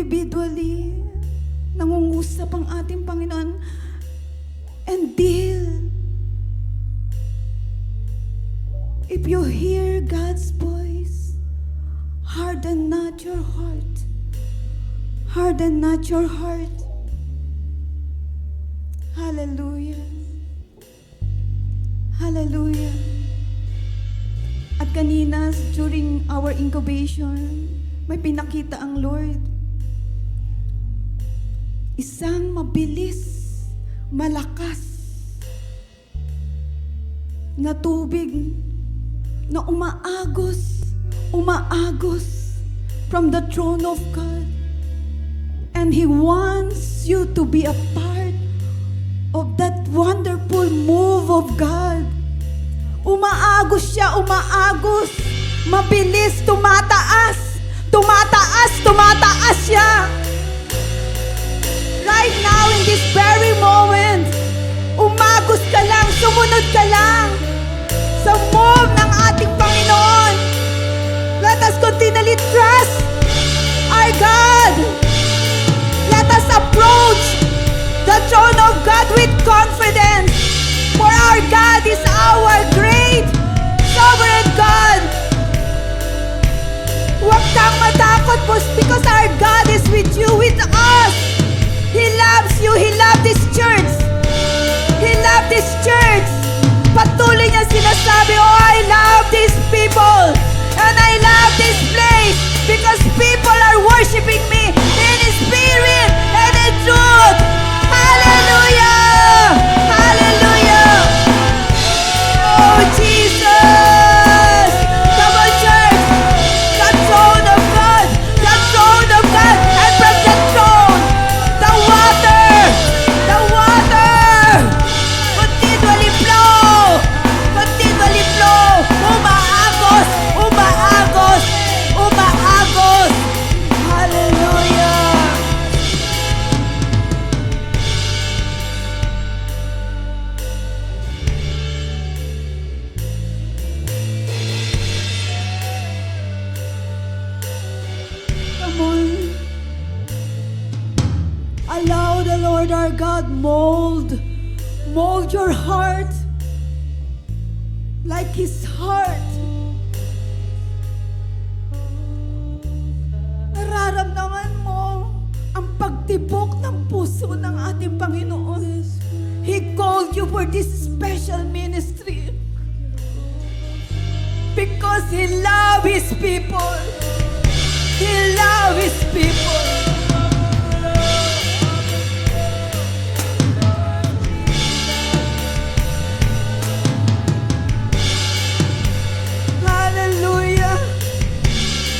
individually, nangungusap ang ating Panginoon and deal. If you hear God's voice, harden not your heart. Harden not your heart. Hallelujah. Hallelujah. At kanina, during our incubation, may pinakita ang Lord. Isang mabilis, malakas na tubig na umaagos from the throne of God. And He wants you to be a part of that wonderful move of God. Umaagos siya, umaagos. Mabilis, tumataas. Tumataas siya. Right now, in this very moment, umagos ka lang, sumunod ka lang sa move ng ating Panginoon. Let us continually trust our God. Let us approach the throne of God with confidence. For our God is our great, sovereign God. Huwag kang matakot because our God is with you, with us. He loves you. He loves this church. He loves this church. Patuloy niya sinasabi, oh, I love these people. And I love this place because people are worshiping me in spirit and in truth. Hallelujah! Hallelujah! Oh, Jesus! Come on, church! The throne of God! The throne of God! And from the throne, the water continually flow! Continually flow! Umaagos! Hallelujah! Come on. Allow the Lord our God mold your heart like His heart. Nararamdaman mo ang pagtibok ng puso ng ating Panginoon. He called you for this special ministry because He loves His people. He loves His people. Hallelujah.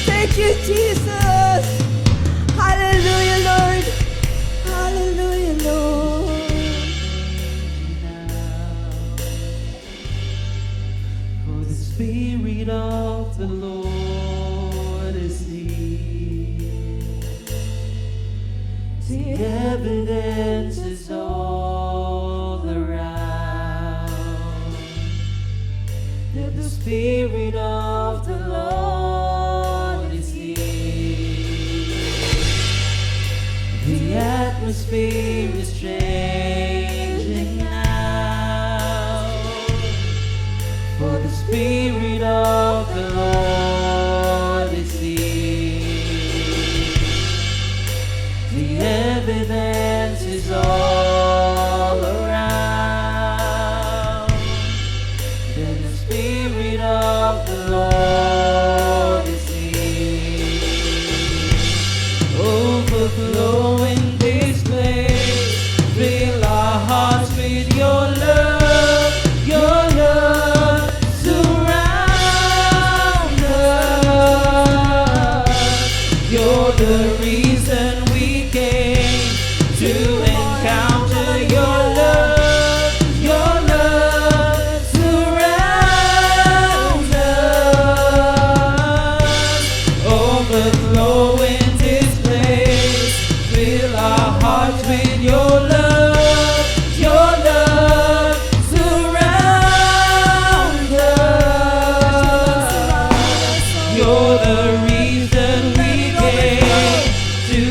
Thank you, Jesus. Hallelujah, Lord. Hallelujah, Lord. For the Spirit of the Lord is here. The evidence is all around that the Spirit of the Lord is here. The atmosphere is changing now. For the Spirit of the Lord is here. The evidence is all around that the Spirit of the Lord is here. Overflowing this place, fill our hearts with your love, your love. Surround us. You're the reason we came to encounter your love. Your love surrounds us. Overflow in this place. Fill our hearts with your love. Your love surrounds us. You're the reason we came to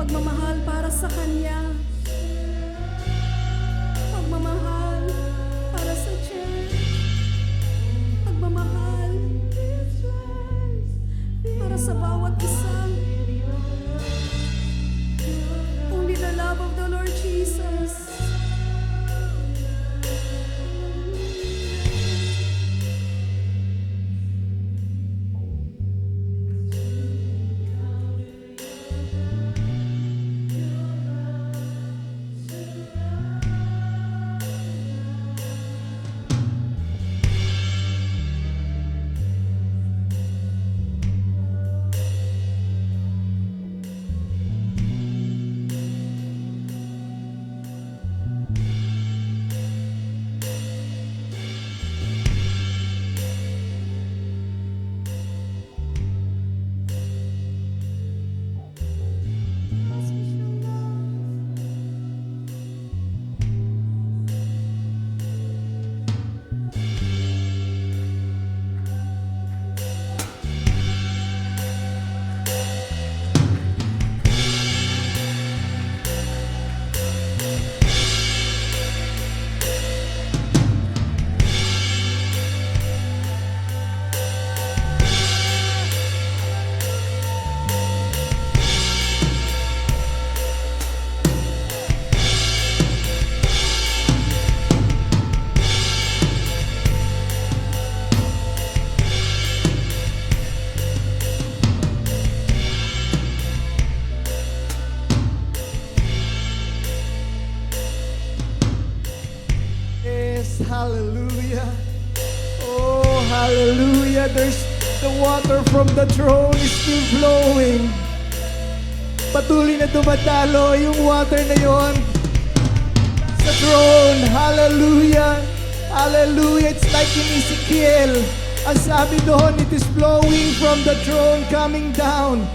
Pagmamahal para sa Kanya. Pagmamahal para sa church. Pagmamahal para sa bawat isa. Only the love of the Lord Jesus. Yes, hallelujah. Oh, hallelujah. There's the water from the throne is still flowing. Patuloy na dumadalo yung water na yon sa throne. Hallelujah. Hallelujah. It's like in Ezekiel. Ang sabi doon, it is flowing from the throne coming down.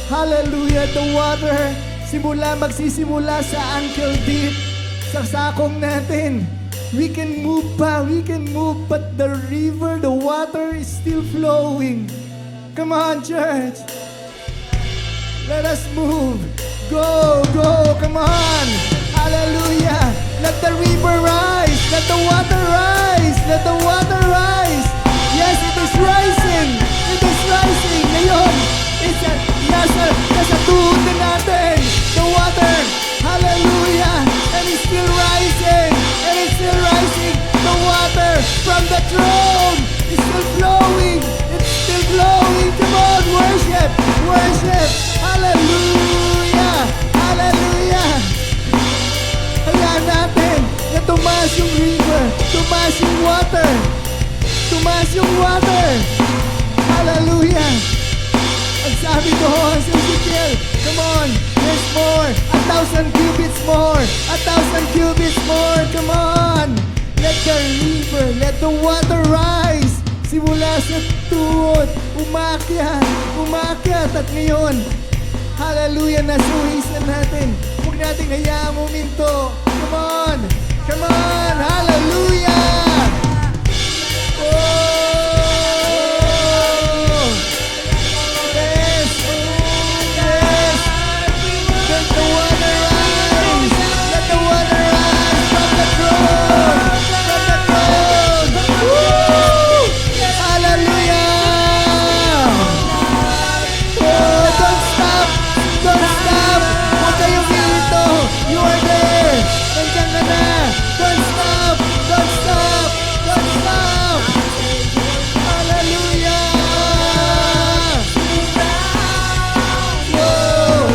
Hallelujah. The water magsisimula sa ankle deep, sa sakong natin. We can move pa, we can move, but the river, the water is still flowing. Come on, church. Let us move. Go, go, come on. Hallelujah. Let the river rise. Let the water rise. Let the water rise. Yes, it is rising. It is rising. Ngayon, nasa tuhod na natin. The water. Hallelujah. And it's still rising. And it's still rising. The water from the throne is still flowing. It's still flowing. Come on, worship. Worship. Hallelujah. Hallelujah. Hayaan natin na tumaas yung river. Tumaas yung water. Tumaas yung water. Hallelujah. Ang sabi doon sa Ezekiel, come on, there's more. 1,000 cubits more. 1,000 cubits more. Come on. Let the river, let the water rise. Simula sa tuhod, umakyat, umakyat. At ngayon, hallelujah, nasuhisan natin. Huwag natin hayaan muminto. Come on. Come on. Hallelujah. Oh. Yes. Yes. Let the water rise. Let the water rise from the throne. From the throne. Woo. Hallelujah. Oh, don't stop. Don't stop. Huwag kayong dito. You are there. Nandiyan ka na. Don't stop. Don't stop. Don't stop. Hallelujah. Whoa.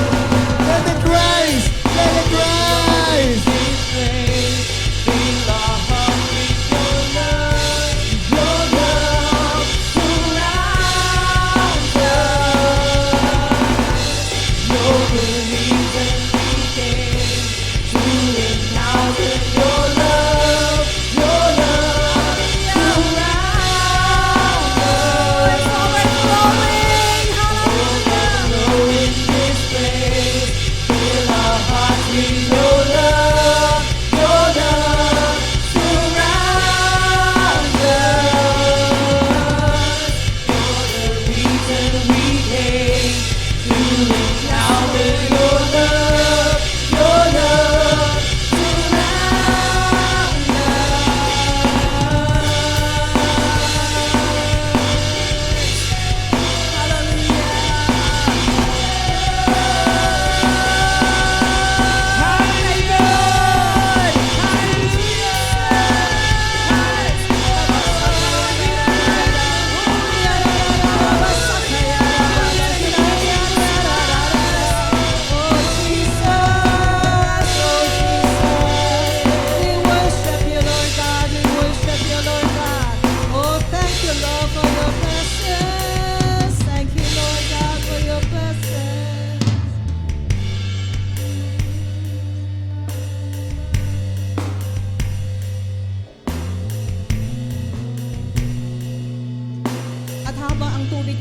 Let it rise. Let it rise. Fill our hearts with your love. Your love surrounds us. You're the reason we came to encounter your love. Your love surrounds us. Overflowing. Hallelujah. Flow in this place. Fill our hearts with your love. Your love surrounds us. You're the reason we came to encounter your love.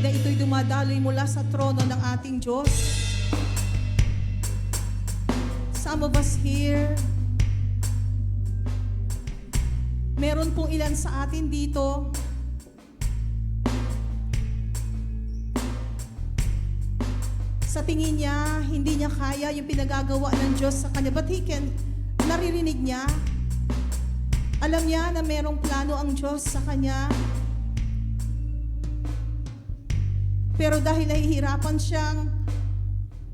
na ito'y dumadaloy mula sa trono ng ating Diyos. Some of us here, meron pong ilan sa atin dito sa tingin niya, hindi niya kaya yung pinagagawa ng Diyos sa kanya. But naririnig niya, alam niya na merong plano ang Diyos sa kanya. Pero dahil nahihirapan siyang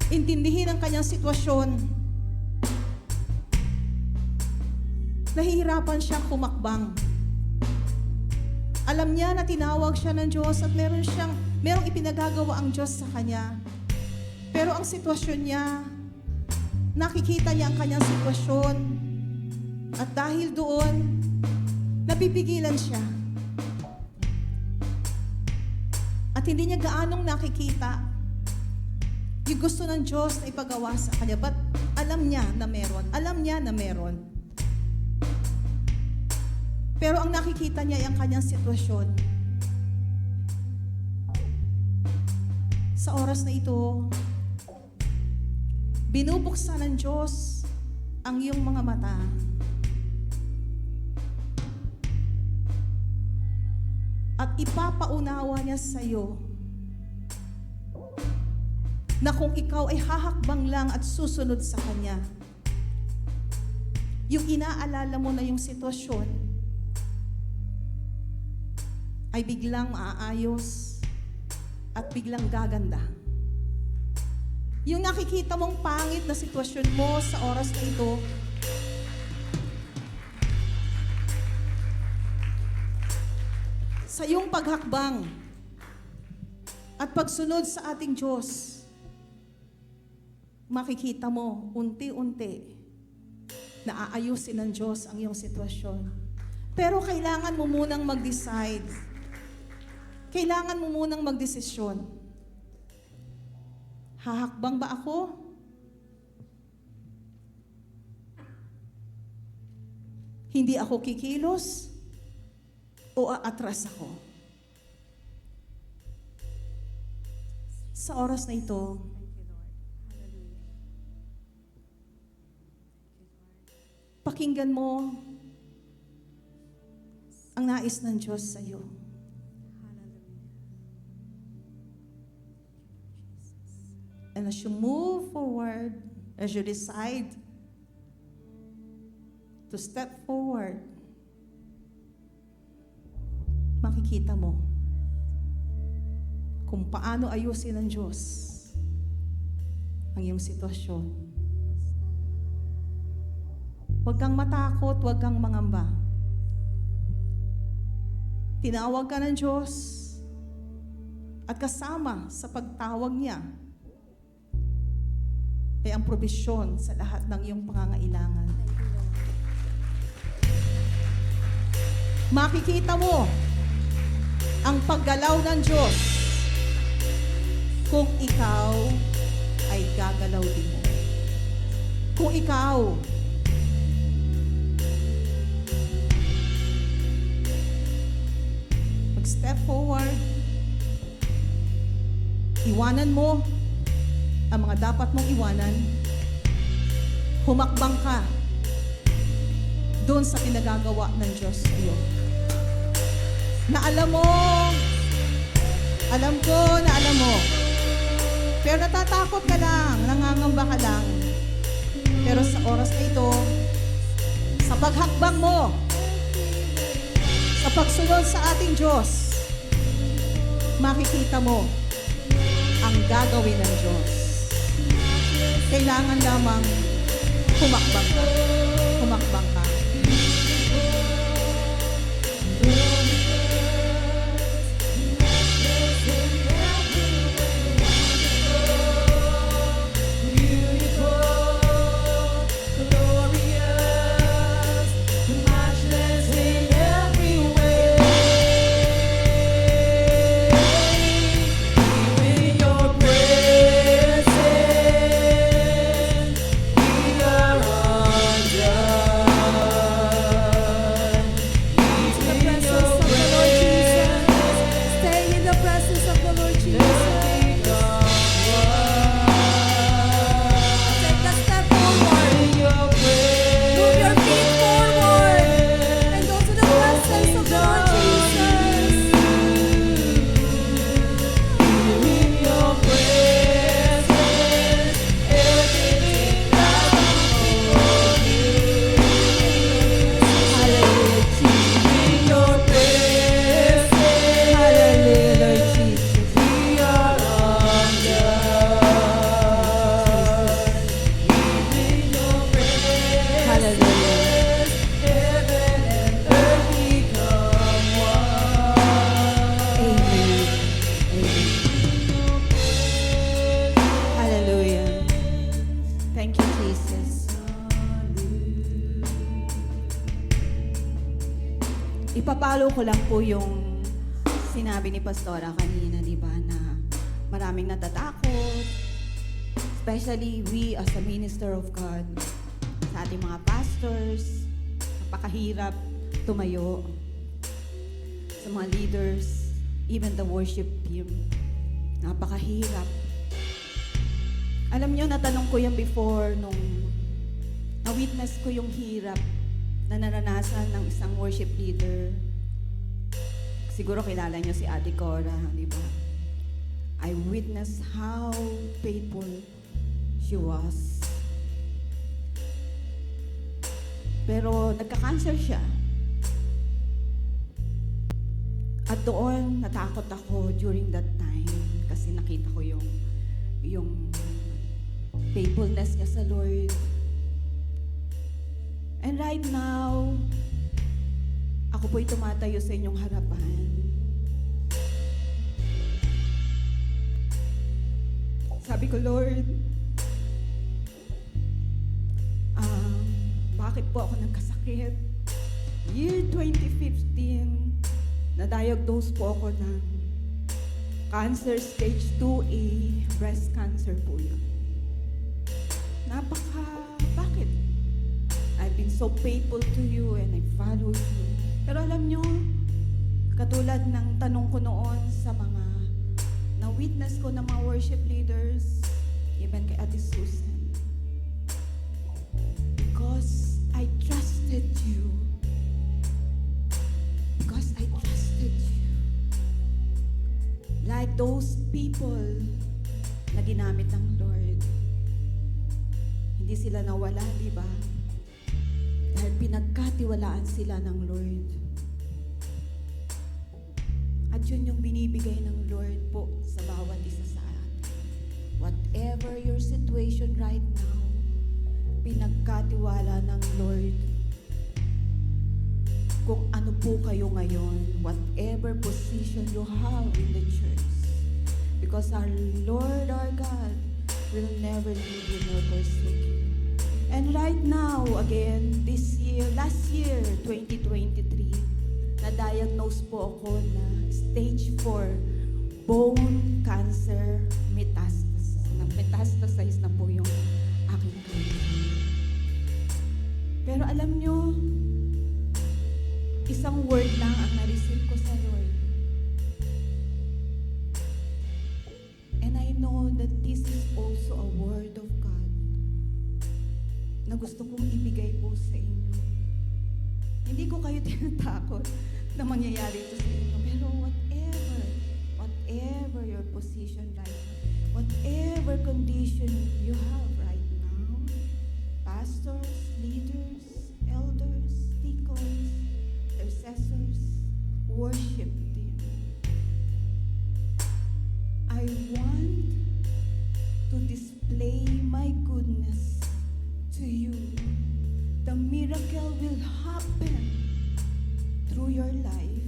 intindihin ang kanyang sitwasyon, nahihirapan siyang kumakbang. Alam niya na tinawag siya ng Diyos at merong ipinagagawa ang Diyos sa kanya. Pero ang sitwasyon niya, nakikita niya ang kanyang sitwasyon. At dahil doon, napipigilan siya. At hindi niya gaanong nakikita yung gusto ng Diyos na ipagawa sa kanya. But alam niya na meron. Alam niya na meron. Pero ang nakikita niya ay ang kanyang sitwasyon. Sa oras na ito, binubuksan ng Diyos ang iyong mga mata. At ipapaunawa niya sa iyo na kung ikaw ay hahakbang lang at susunod sa Kanya, yung inaalala mo na yung sitwasyon ay biglang maaayos at biglang gaganda. Yung nakikita mong pangit na sitwasyon mo sa oras na ito, sa iyong paghakbang at pagsunod sa ating Diyos, makikita mo unti-unti na aayusin ng Diyos ang iyong sitwasyon. Pero kailangan mo munang mag-decide. Kailangan mo munang magdesisyon. Hahakbang ba ako? Hindi ako kikilos? O aatras ako? Sa oras na ito, pakinggan mo ang nais ng Diyos sa iyo. And as you move forward, as you decide to step forward, makikita mo kung paano ayusin ng Diyos ang iyong sitwasyon. Huwag kang matakot, huwag kang mangamba. Tinawag ka ng Diyos at kasama sa pagtawag niya ay ang probisyon sa lahat ng iyong pangangailangan. Makikita mo ang paggalaw ng Diyos kung ikaw ay gagalaw din mo. Kung ikaw mag-step forward, iwanan mo ang mga dapat mong iwanan, humakbang ka doon sa pinagagawa ng Diyos sa iyo. Na alam mo, alam ko na alam mo, pero natatakot ka lang, nangangamba ka lang. Pero sa oras na ito, sa paghakbang mo, sa pagsunod sa ating Diyos, makikita mo ang gagawin ng Diyos. Kailangan lamang humakbang ka. Humakbang ka. i-follow ko lang po yung sinabi ni Pastora kanina, di ba, na maraming natatakot, especially we as a minister of God, sa ating mga pastors, napakahirap tumayo, sa mga leaders, even the worship team, napakahirap. Alam nyo, natanong ko yan before nung na-witness ko yung hirap na naranasan ng isang worship leader. Siguro kilala nyo si Ate Cora, di ba? I witnessed how faithful she was. Pero nagka-cancer siya. At doon, natakot ako during that time kasi nakita ko yung faithfulness niya sa Lord. And right now, ako po'y tumatayo sa inyong harapan. Sabi ko, Lord, bakit po ako nagkasakit? Year 2015, na-diagnose po ako ng cancer stage 2A, breast cancer po yun. Bakit? I've been so faithful to you and I follow you. Pero alam nyo, katulad ng tanong ko noon sa mga na-witness ko ng mga worship leaders, even kay Ate Susan, because I trusted you. Because I trusted you. Like those people na ginamit ng Lord. Hindi sila nawala, di ba? Dahil pinagkatiwalaan sila ng Lord. At yun yung binibigay ng Lord po sa bawat isa sa atin. Whatever your situation right now, pinagkatiwala ng Lord. Kung ano po kayo ngayon, whatever position you have in the church. Because our Lord, our God, will never leave you nor forsake you. And right now, again, last year, 2023, na-diagnose po ako na stage 4 bone cancer metastasis. Metastasize na po yung aking cancer. Pero alam nyo, isang word lang ang na-receive ko sa Lord. And I know that this is also a word of God na gusto kong ibigay po sa inyo. Hindi ko kayo tinatakot na mangyayari ito sa inyo. Pero whatever your position right now, whatever condition you have right now, pastors, leaders, elders, deacons, intercessors, worship team, I want to display my goodness to you. The miracle will happen through your life.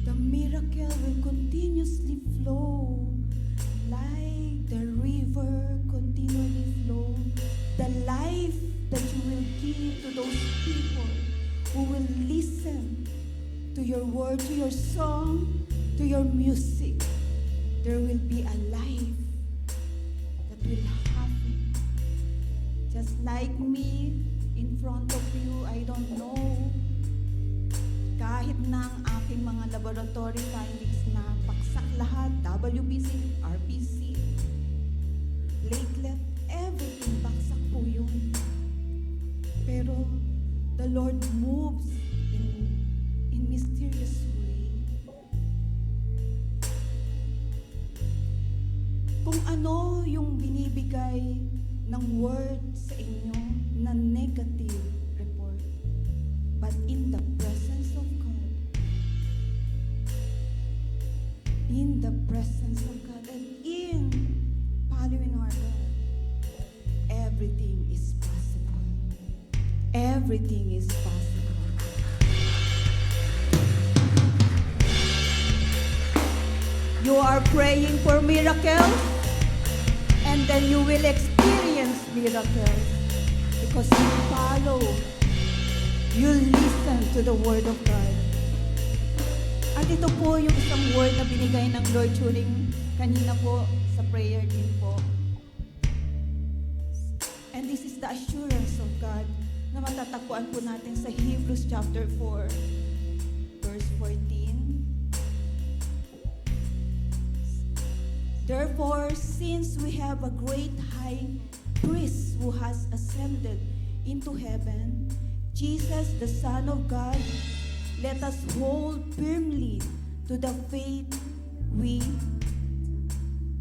The miracle will continuously flow like the river continually flow. The life that you will give to those people who will listen to your word, to your song, to your music. There will be a life that will happen. Just like me, in front of you, I don't know. Kahit na ang aking mga laboratory findings na paksak lahat, WBC, RBC, platelet, everything, baksak po yun. Pero the Lord moves in mysterious way. Kung ano yung binibigay ng word sa inyo na negative report, but in the presence of God, and in following our God, everything is possible. Everything is possible. You are praying for miracles, and then you will experience miracles because you you listen to the Word of God. At ito po yung isang word na binigay ng Lord during kanina po sa prayer din po. And this is the assurance of God na matatagpuan po natin sa Hebrews chapter 4, verse 14. Therefore, since we have a great high priest who has ascended into heaven, Jesus, the Son of God, let us hold firmly to the faith we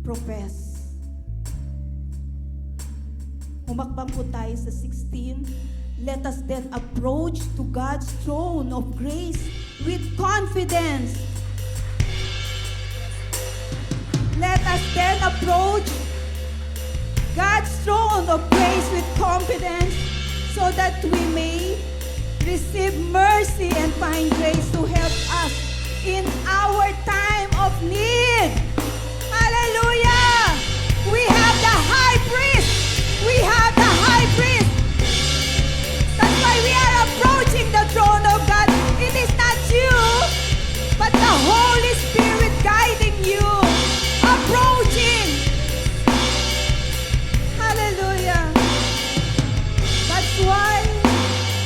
profess. Humakbang po tayo sa 16. Let us then approach to God's throne of grace with confidence. Let us then approach God's throne of grace with confidence so that we may receive mercy and find grace to help us in our time of need. Hallelujah! We have the high priest. We have the high priest. That's why we are approaching the throne of God. It is not you, but the Holy Spirit guiding you, approaching. Hallelujah. That's why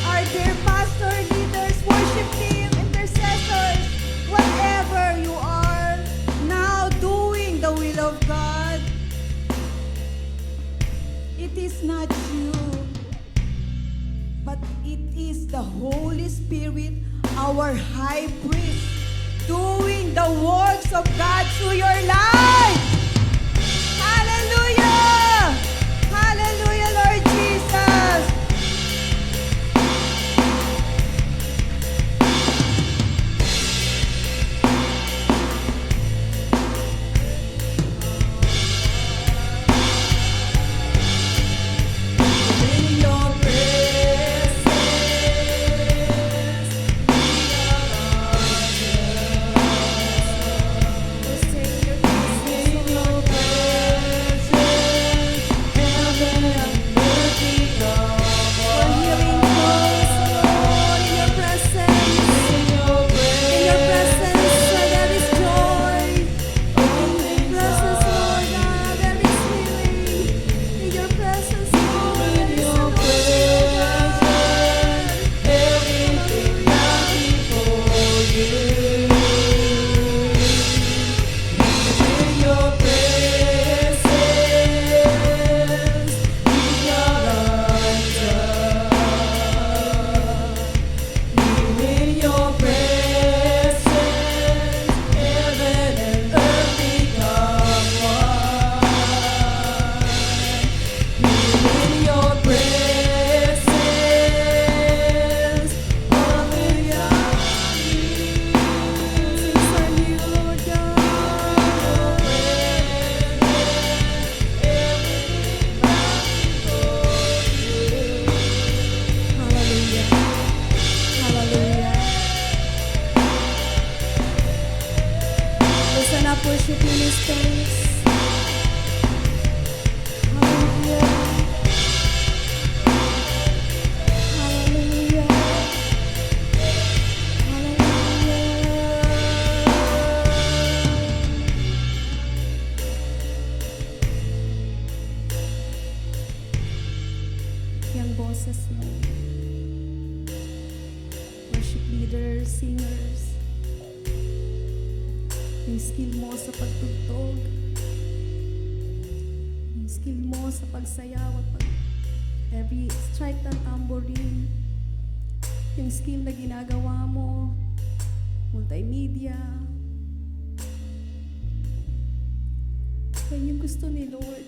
our dear pastor, leaders, worship team, intercessors, whatever you are now doing the will of God, it is not you, but it is the Holy Spirit, our high priest, doing the works of God through your life. Hallelujah! Hallelujah, Lord Jesus! In your presence, in your presence, heaven and earth become one. In your presence, there is joy. In your presence, Lord God, there is healing. In your presence, Lord, there is Everything bows before you. In your presence, we are undone. In your presence, heaven and earth become one. In your presence, hallelujah. from you, Lord God. Hallelujah. Hallelujah. Listen up, worship ministers. Hallelujah. Hallelujah. Hallelujah. Yung boses mo, worship leaders, singers, yung skill mo sa pagtugtog, yung skill mo sa pagsayaw at every strike ng tambourine, yung skill na ginagawa mo, multimedia, yan yung gusto ni Lord.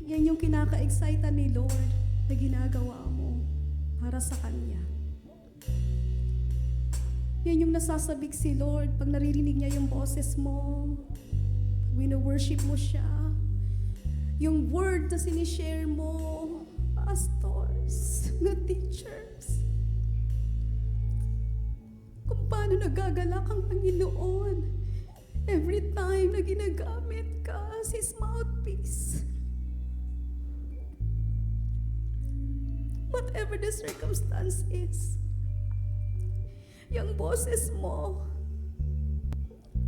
Yan yung kinaka-excite ni Lord na ginagawa mo para sa Kanya. Yan yung nasasabik si Lord pag naririnig niya yung boses mo, pag wino-worship mo siya, yung word na sinishare mo, pastors, na teachers, kung paano nagagalak ang Panginoon every time na ginagamit ka as His mouthpiece. whatever the circumstances. Yung boses mo,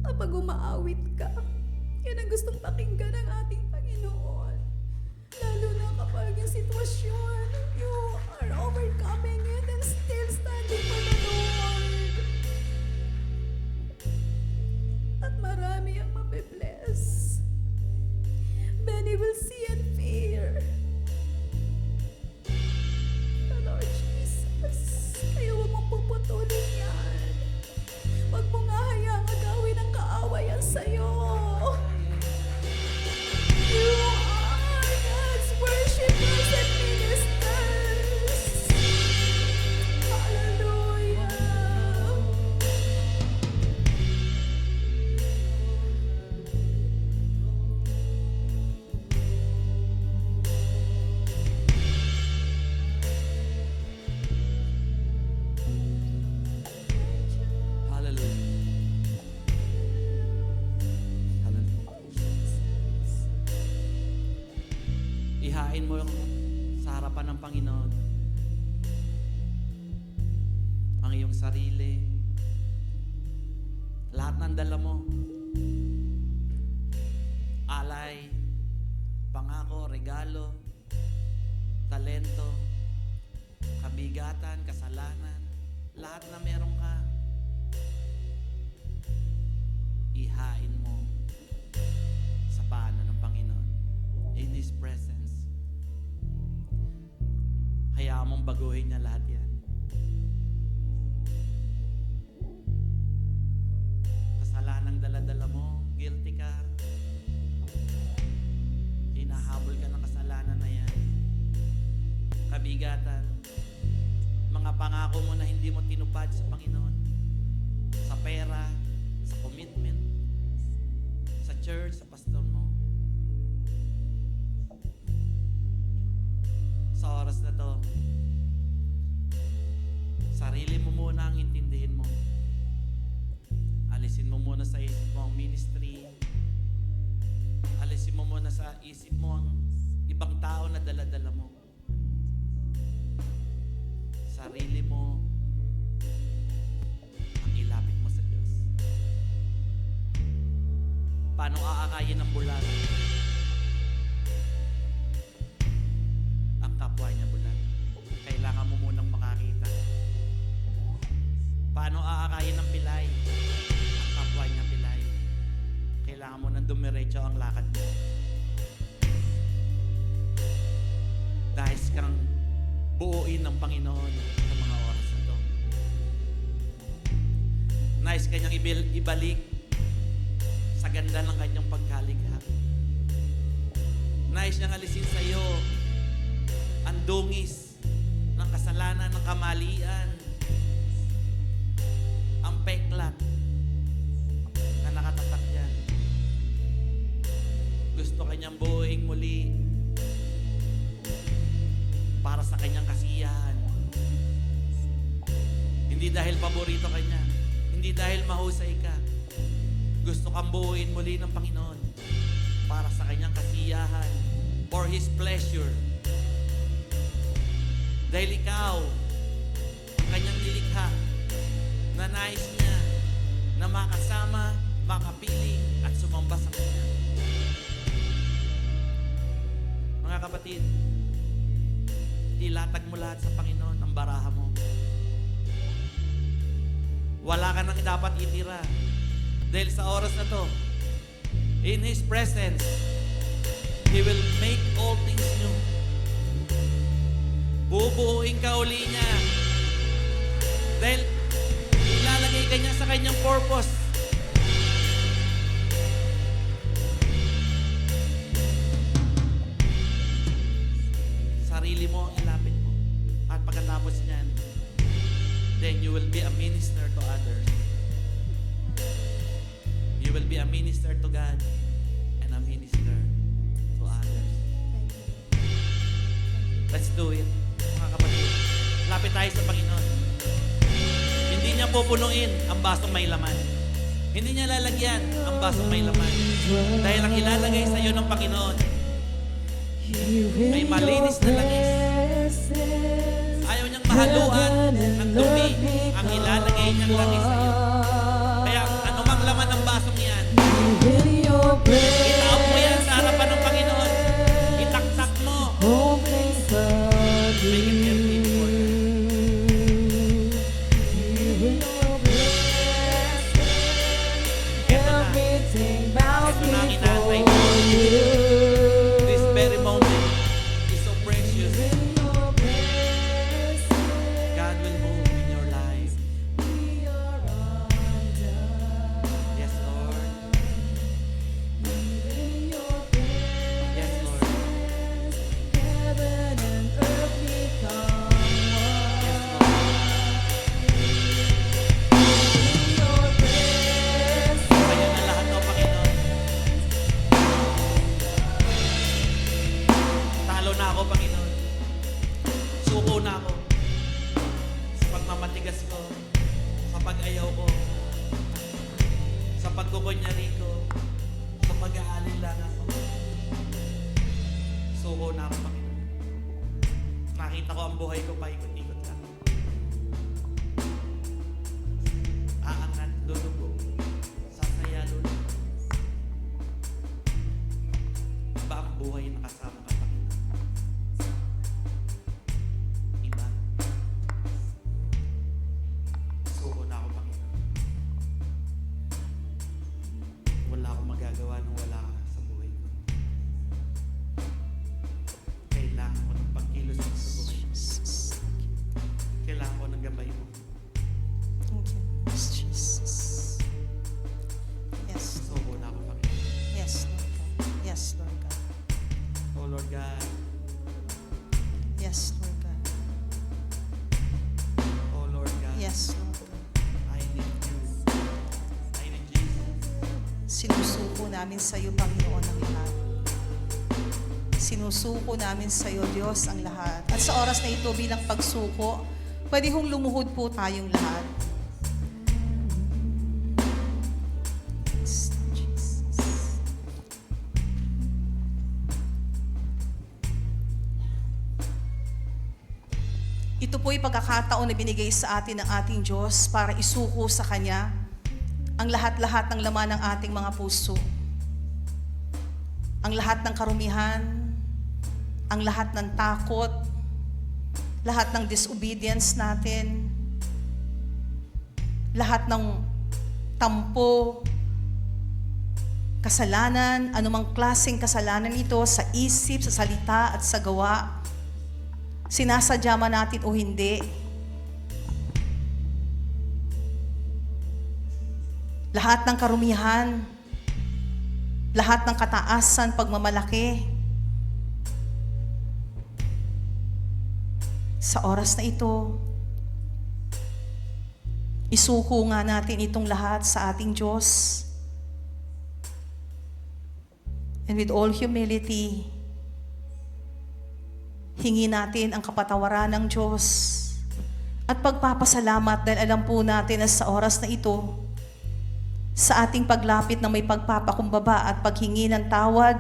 kapag umaawit ka, yan ang gustong pakinggan ng ating Panginoon. Lalo na kapag yung sitwasyon, you are overcoming it and still standing for the Lord. At marami ang mabibless. Many will see and fear. The Lord Jesus, kaya huwag mong puputulin yan. Huwag mo nga hayaan agawin ng kaawayan sa'yo. You are God's worshipers and ministers. Hallelujah. Hallelujah. Hallelujah. Ihain mo yung sa harapan ng Panginoon ang iyong sarili, lahat ng dala mo, alay, pangako, regalo, talento, kabigatan, kasalanan, lahat na meron ka, ihain mo sa paanan ng Panginoon in His presence. Hayaan mong baguhin niya lahat yan. Kasalanang dala-dala mo, guilty ka, hinahabol ka ng kasalanan na yan, kabigatan, mga pangako mo na hindi mo tinupad sa Panginoon, sa pera, sa commitment, sa church, sa pastor mo. Sa oras na to, sarili mo muna ang intindihin mo. Alisin mo muna sa isip mo ang ministry. Alisin mo muna sa isip mo ang ibang tao na dala-dala mo. Sarili mo ang ilapit mo sa Diyos. Paano aakayin ng bulag ang kapwa niya bulag? Kailangan mo munang makakita. Paano aakayin ng pilay ang kapwa niya pilay? Kailangan mo nang dumiretso ang lakad mo. Dahil kang buuin ng Panginoon sa mga oras na to. Nais kanyang ibalik sa ganda ng kanyang pagkalikha. Nais niyang alisin sa iyo ang dungis ng kasalanan, ng kamalian, ang peklat na nakatatak dyan. Gusto kanyang buuing muli para sa kanyang kasiyahan. Hindi dahil paborito kanya, hindi dahil mahusay ka. Gusto kang buuin muli ng Panginoon para sa kanyang kasiyahan, for His pleasure. Dahil ikaw, ang kanyang nilikha, na nais niya na makasama, makapiling at sumamba sa kanya. Mga kapatid, ilatag mo lahat sa Panginoon ang baraha mo. Wala ka nang dapat itira. Dahil sa oras na to, in His presence, He will make all things new. Bubuuin ka uli niya. Dahil ilalagay ka niya sa kanyang purpose. Sarili mo ang ilapit mo. At pagkatapos niyan, then you will be a minister to others. You will be a minister to God and a minister to others. Let's do it, mga kapatid. Lapit tayo sa Panginoon. Hindi niya pupunuin ang basong may laman. Hindi niya lalagyan ang basong may laman. Dahil ang ilalagay sa iyo ng Panginoon ay malinis na langis. haluan ng dumi ang ilalagay niyang langis sa iyo. Kaya anumang laman ng basong yan, itaob mo yan sa harapan ng Panginoon. Itaktak mo. Make it empty before God. Ito na. Ito na ang inaantay mo. This very moment is so precious. God will move in your life. Yes, Lord. Yes, Lord. Kaya na lahat ng Panginoon. Talo na ako, Panginoon. Suko na ako. Sa pagmamatigas ko, sa pag-ayaw ko, sa pagkukunyari ko, sa pag-aalala ko. Suko na ako, Panginoon. Nakita ko ang buhay ko paikot-ikot lang. Aangat, lulugo. Sasaya, lulugo. Iba ang buhay na kasama ka, Panginoon. Iba. Suko na ako, Panginoon. Wala akong magagawa nung wala ka sa buhay ko. Kailangan ko ng pagkilos mo sa buhay ko. Kailangan ko ng gabay mo. Thank you, Jesus. Yes, Suko na ako, Panginoon. yes, Lord God. Yes, Lord God. Oh Lord God. Yes, Lord God. Oh Lord God. Yes, Lord God. I need you. I need Jesus. Sinusuko namin sa iyo, Panginoon, ang lahat. Sinusuko namin sa iyo, Diyos, ang lahat. At sa oras na ito bilang pagsuko, pwede hong lumuhod po tayong lahat. Yes, Jesus. Ito po'y pagkakataon na binigay sa atin ng ating Diyos para isuko sa Kanya ang lahat-lahat ng laman ng ating mga puso. Ang lahat ng karumihan, ang lahat ng takot, lahat ng disobedience natin, lahat ng tampo, kasalanan, anumang klaseng kasalanan ito sa isip, sa salita at sa gawa, sinasadya man natin o hindi, lahat ng karumihan, lahat ng kataasan, pagmamalaki, sa oras na ito, isuko nga natin itong lahat sa ating Diyos. And with all humility, hingi natin ang kapatawaran ng Diyos at pagpapasalamat dahil alam po natin na sa oras na ito, sa ating paglapit na may pagpapakumbaba at paghingi ng tawad,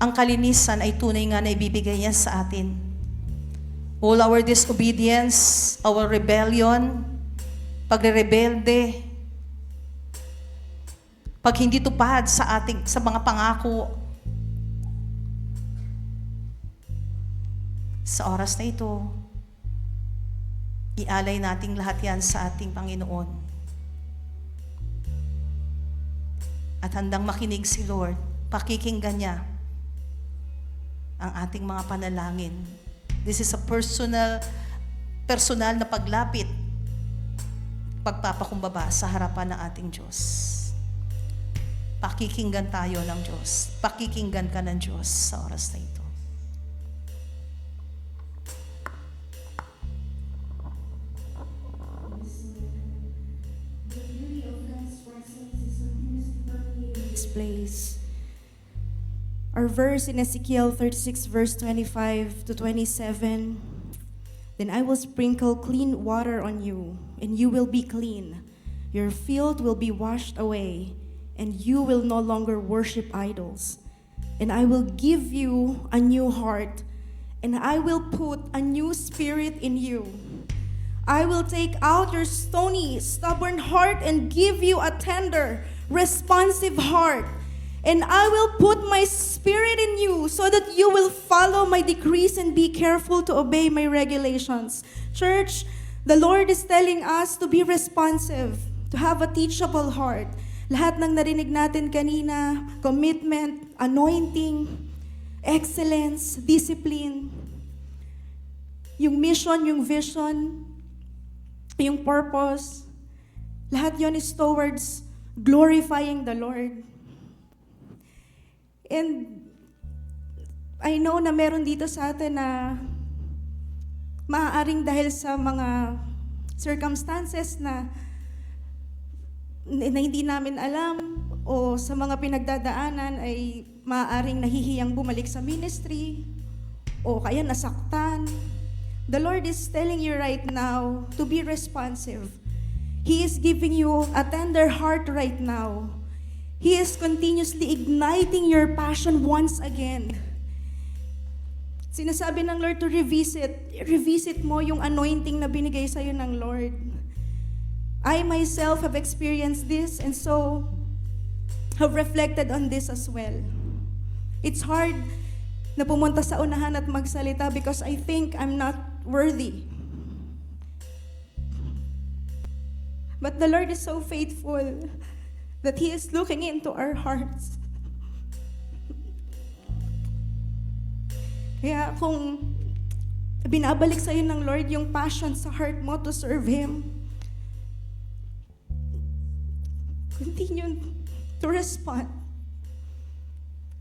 ang kalinisan ay tunay nga na ibibigay niya sa atin. All our disobedience, our rebellion, pagre-rebelde, pag hindi tupad sa mga pangako, sa oras na ito, ialay nating lahat yan sa ating Panginoon. At handang makinig si Lord, pakikinggan niya ang ating mga panalangin. This is a personal na paglapit, pagpapakumbaba sa harapan ng ating Diyos. Pakikinggan tayo ng Diyos. Pakikinggan ka ng Diyos sa oras na ito. This place. Our verse in Ezekiel 36 verse 25 to 27. Then I will sprinkle clean water on you, and you will be clean. Your filth will be washed away, and you will no longer worship idols. And I will give you a new heart, and I will put a new spirit in you. I will take out your stony, stubborn heart and give you a tender, responsive heart. And I will put my spirit in you so that you will follow my decrees and be careful to obey my regulations. Church, the Lord is telling us to be responsive, to have a teachable heart. Lahat ng narinig natin kanina, commitment, anointing, excellence, discipline, yung mission, yung vision, yung purpose, lahat yon is towards glorifying the Lord. And I know na meron dito sa atin na maaaring dahil sa mga circumstances na hindi namin alam o sa mga pinagdadaanan ay maaaring nahihiyang bumalik sa ministry o kaya nasaktan. The Lord is telling you right now to be responsive. He is giving you a tender heart right now. He is continuously igniting your passion once again. Sinasabi ng Lord to revisit mo yung anointing na binigay sa'yo ng Lord. I myself have experienced this and so have reflected on this as well. It's hard na pumunta sa unahan at magsalita because I think I'm not worthy. But the Lord is so faithful that He is looking into our hearts. Kaya kung binabalik sa'yo ng Lord yung passion sa heart mo to serve Him, continue to respond.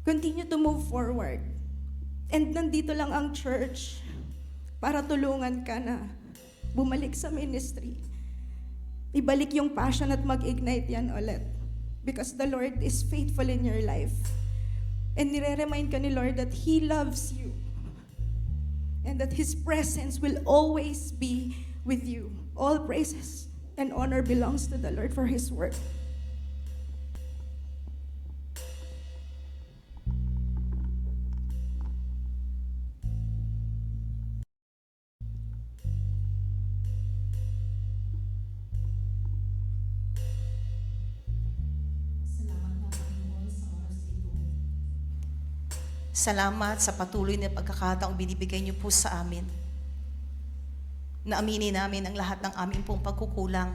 Continue to move forward. And nandito lang ang church para tulungan ka na bumalik sa ministry. Ibalik yung passion at mag-ignite yan ulit. Because the Lord is faithful in your life. And nire-remind ka ni Lord that He loves you. And that His presence will always be with you. All praises and honor belongs to the Lord for His work. Salamat sa patuloy na pagkakataong binibigay niyo po sa amin. Naaminin namin ang lahat ng aming pong pagkukulang,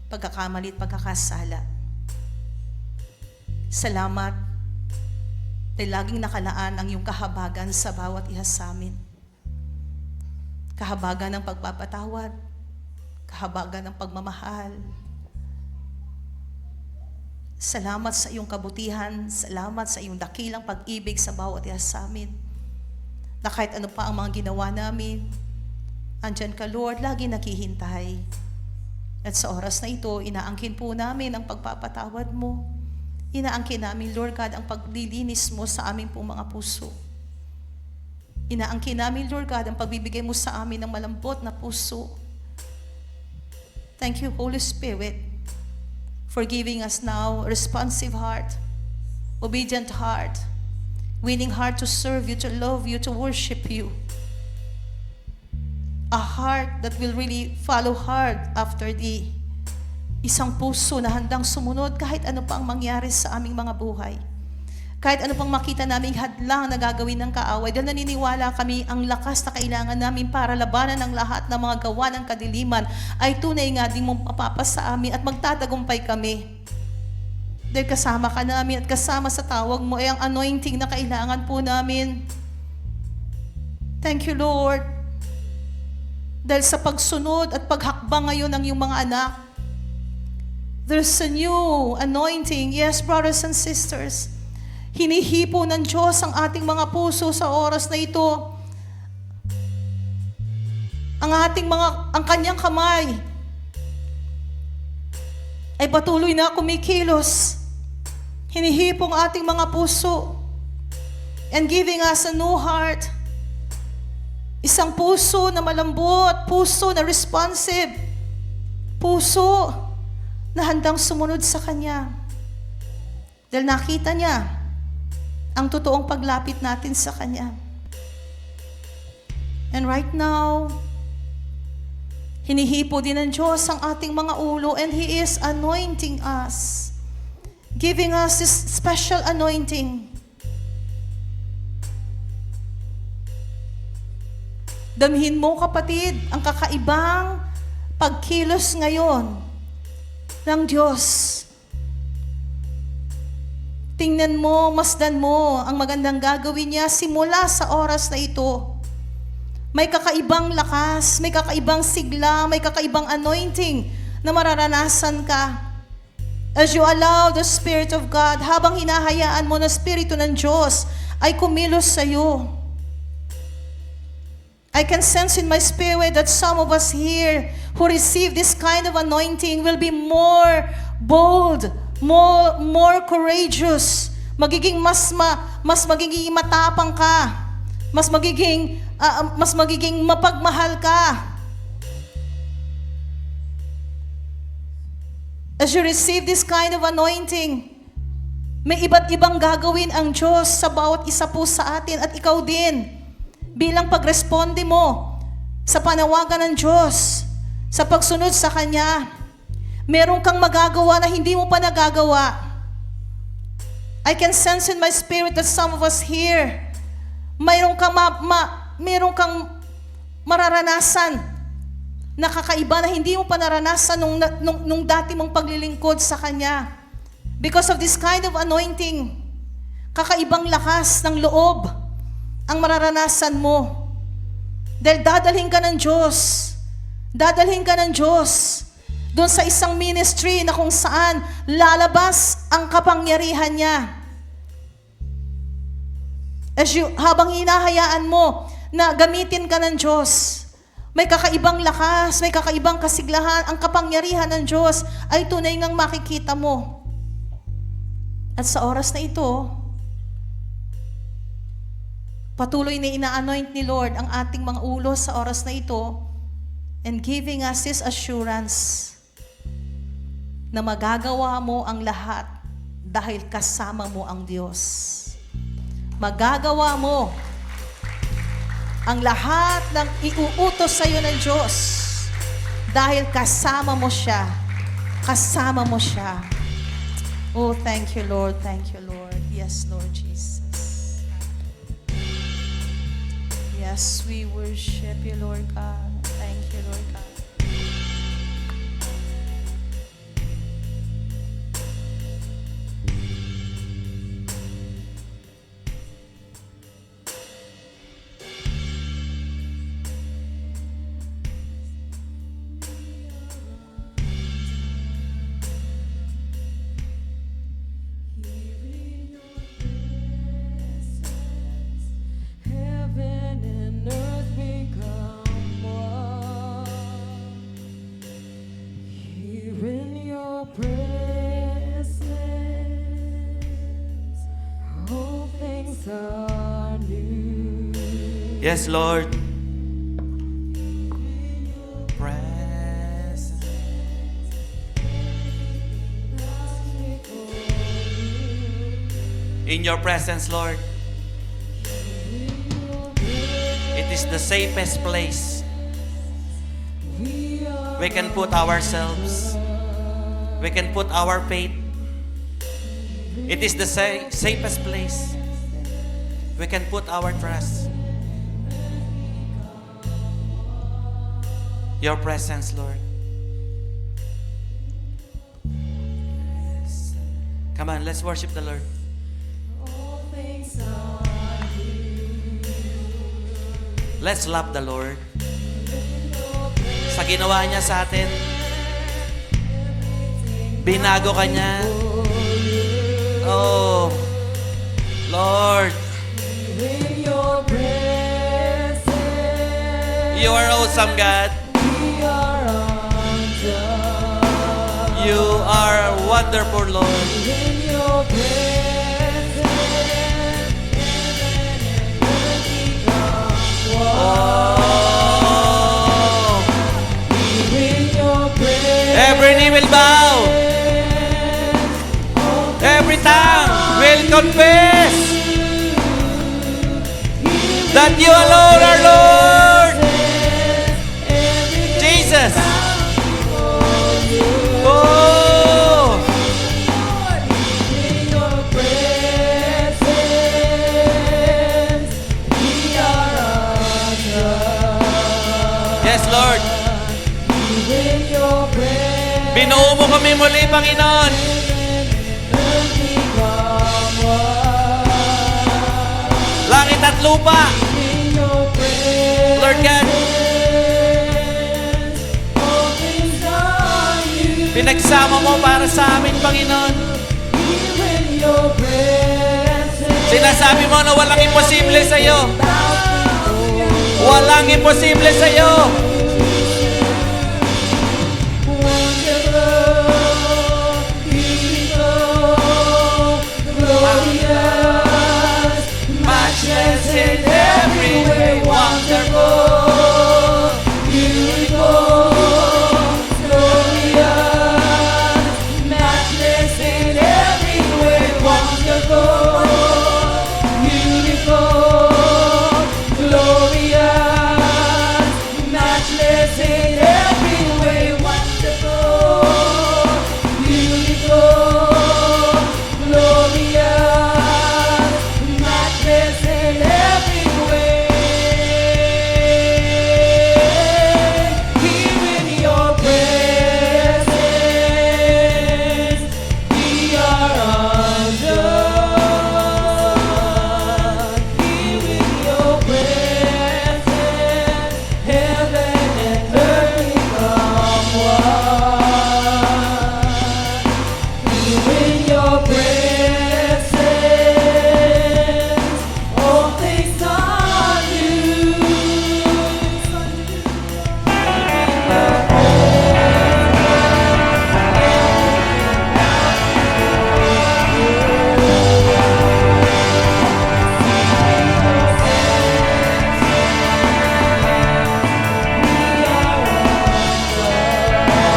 pagkakamali at pagkakasala. Salamat dahil laging nakalaan ang iyong kahabagan sa bawat isa sa amin. Kahabagan ng pagpapatawad, kahabagan ng pagmamahal. Salamat sa iyong kabutihan, salamat sa iyong dakilang pag-ibig sa bawat isa sa amin. Na kahit ano pa ang mga ginawa namin, andyan ka Lord, lagi naghihintay. At sa oras na ito, inaangkin po namin ang pagpapatawad mo. Inaangkin namin, Lord God, ang paglilinis mo sa aming pong mga puso. Inaangkin namin, Lord God, ang pagbibigay mo sa amin ng malambot na puso. Thank you, Holy Spirit, for giving us now a responsive heart, obedient heart, willing heart to serve you, to love you, to worship you. A heart that will really follow hard after thee. Isang puso na handang sumunod kahit ano pang mangyari sa aming mga buhay. Kahit ano pang makita naming hadlang na gagawin ng kaaway, dahil naniniwala kami ang lakas na kailangan namin para labanan ang lahat ng mga gawa ng kadiliman ay tunay nga din mong mapapasa sa amin at magtatagumpay kami. Dahil kasama ka namin at kasama sa tawag mo ay ang anointing na kailangan po namin. Thank you, Lord. Dahil sa pagsunod at paghakbang ngayon ng iyong mga anak, there's a new anointing. Yes, brothers and sisters. Hinihipo ng Diyos ang ating mga puso sa oras na ito. Ang kanyang kamay ay patuloy na kumikilos. Hinihipong ating mga puso and giving us a new heart. Isang puso na malambot, puso na responsive, puso na handang sumunod sa Kanya. Dahil nakita niya ang totoong paglapit natin sa Kanya. And right now, Hinihipo din ng Diyos ang ating mga ulo and He is anointing us. Giving us this special anointing. Damhin mo, kapatid, ang kakaibang pagkilos ngayon ng Diyos. Tingnan mo, masdan mo ang magandang gagawin niya simula sa oras na ito. May kakaibang lakas, may kakaibang sigla, may kakaibang anointing na mararanasan ka. As you allow the Spirit of God, habang hinahayaan mo na Espiritu ng Diyos ay kumilos sa iyo. I can sense in my spirit that some of us here who receive this kind of anointing will be more bold, more courageous. Magiging mas magiging matapang ka. Mas magiging mapagmahal ka. As you receive this kind of anointing, may iba't ibang gagawin ang Diyos sa bawat isa po sa atin at ikaw din. Bilang pagresponde mo sa panawagan ng Diyos, sa pagsunod sa Kanya, meron kang magagawa na hindi mo pa nagagawa. I can sense in my spirit that some of us here, meron kang mararanasan na kakaiba na hindi mo pa naranasan nung dati mong paglilingkod sa Kanya. Because of this kind of anointing, kakaibang lakas ng loob ang mararanasan mo. Dahil dadalhin ka ng Diyos. Dadalhin ka ng Diyos doon sa isang ministry na kung saan lalabas ang kapangyarihan niya. Habang hinahayaan mo na gamitin ka ng Diyos, may kakaibang lakas, may kakaibang kasiglahan, ang kapangyarihan ng Diyos ay tunay ngang makikita mo. At sa oras na ito, patuloy na ina-anoint ni Lord ang ating mga ulo sa oras na ito and giving us this assurance na magagawa mo ang lahat dahil kasama mo ang Diyos. Magagawa mo ang lahat ng iuutos sa iyo ng Diyos dahil kasama mo siya. Kasama mo siya. Oh, thank you, Lord. Thank you, Lord. Yes, Lord Jesus. Yes, we worship you, Lord God. Thank you, Lord God. Heaven and earth become one. Here in your presence, all things are new. Yes, Lord. Presence. In your presence, Lord, it is the safest place. We can put ourselves. We can put our faith. It is the safest place. We can put our trust. Your presence, Lord. Yes. Come on, let's worship the Lord. All things are new. Let's love the Lord. Sa ginawa niya sa atin, binago ka niya. Oh, Lord, In your presence, you are awesome, God. we are undone. You are wonderful, Lord. In your presence, Oh, in your presence, every knee will bow. Every tongue will confess that you alone are Lord. Jesus. muli, Panginoon. Langit at lupa. Lord God, pinagsama mo para sa amin, Panginoon. Sinasabi mo na walang imposible sa iyo. Walang imposible sa iyo. Matchless in every way, wonderful, beautiful, glorious. Matchless in every way, wonderful, beautiful, glorious. Matchless in every way, wonderful, beautiful, glorious. Matchless in every way. Here in your presence, we are undone. Here in your presence, heaven and earth become one. Here in your presence, all things are new.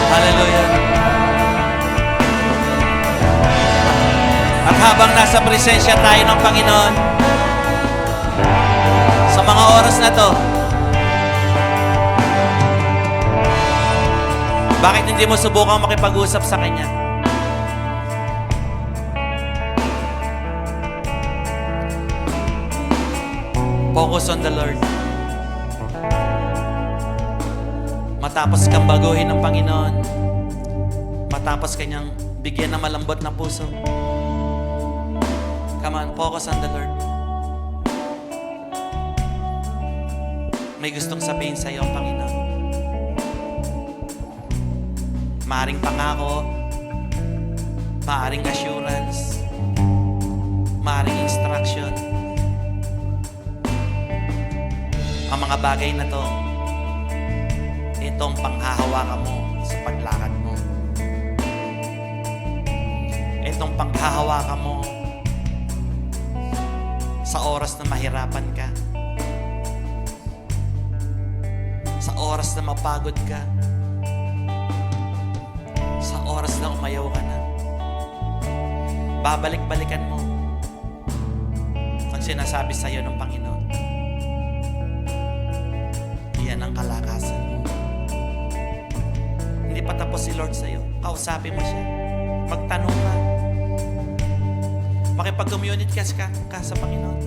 Hallelujah. At habang nasa presensya tayo ng Panginoon, sa mga oras na to, bakit hindi mo subukang makipag-usap sa Kanya? Focus on the Lord. Matapos kang baguhin ng Panginoon, matapos kanyang bigyan ng malambot na puso, come on, focus on the Lord. May gustong sabihin sa iyo ang Panginoon. Maaring pangako, maaring assurance, maaring instruction. Ang mga bagay na to, itong panghahawakan mo sa paglakad mo. Itong panghahawakan mo sa oras na mahirapan ka. Sa oras na mapagod ka. Sa oras na umayaw ka na. Babalik-balikan mo ang sinasabi sa iyo ng Panginoon. Iyan ang kalakasan mo. Hindi pa tapos si Lord sa iyo. Kausapin mo siya. Magtanong ka. Makipag-communicate ka sa Panginoon.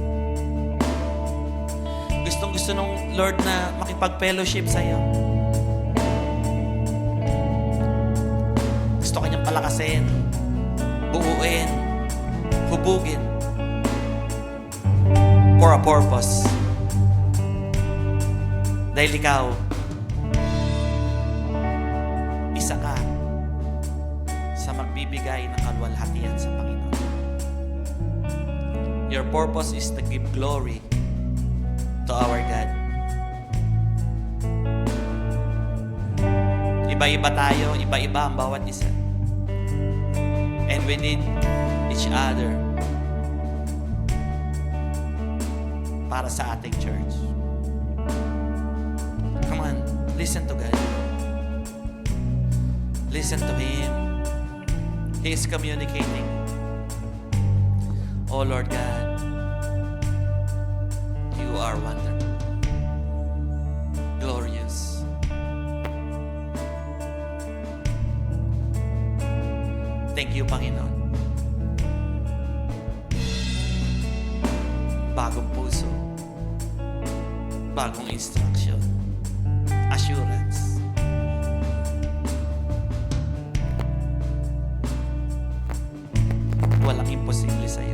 Gustong-gusto ng Lord na makipag-fellowship sa iyo. Gusto kanyang palakasin, buuin, hubugin for a purpose. Dahil ikaw, isa ka sa magbibigay ng kaluwalhatian sa Panginoon. Your purpose is to give glory to our God. Iba-iba tayo, iba-iba ang bawat isa. And we need each other para sa ating church. Come on, listen to God. Listen to Him. He is communicating. Oh Lord God, You are wonderful, glorious. Thank You, Panginoon. Bagong puso, bagong instruction, assurance. imposible sa'yo.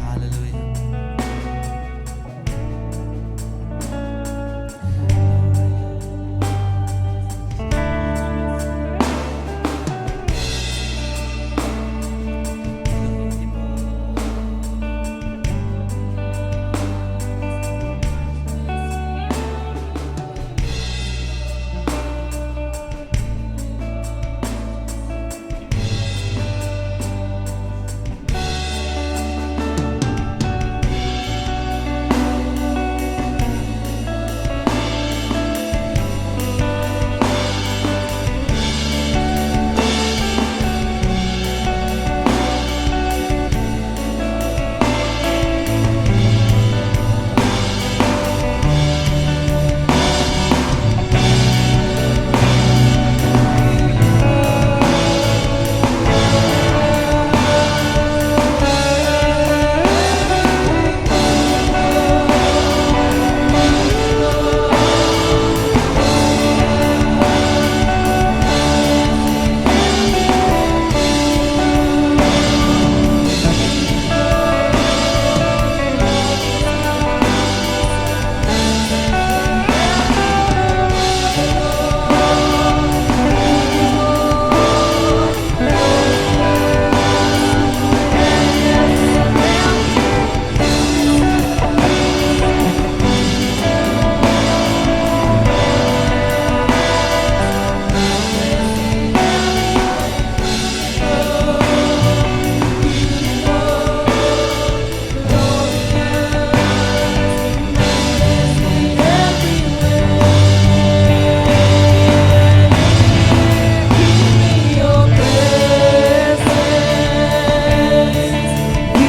Hallelujah.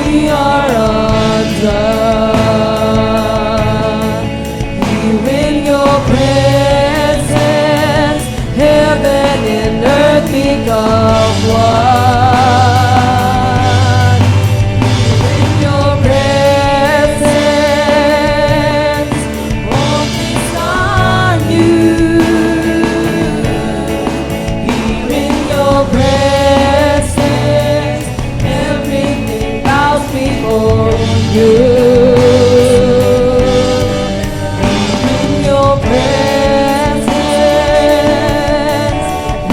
We are undone. Here in your presence, heaven and earth become one. Here in your presence, all things are new. Here in your presence, everything bows before you. Here in your presence,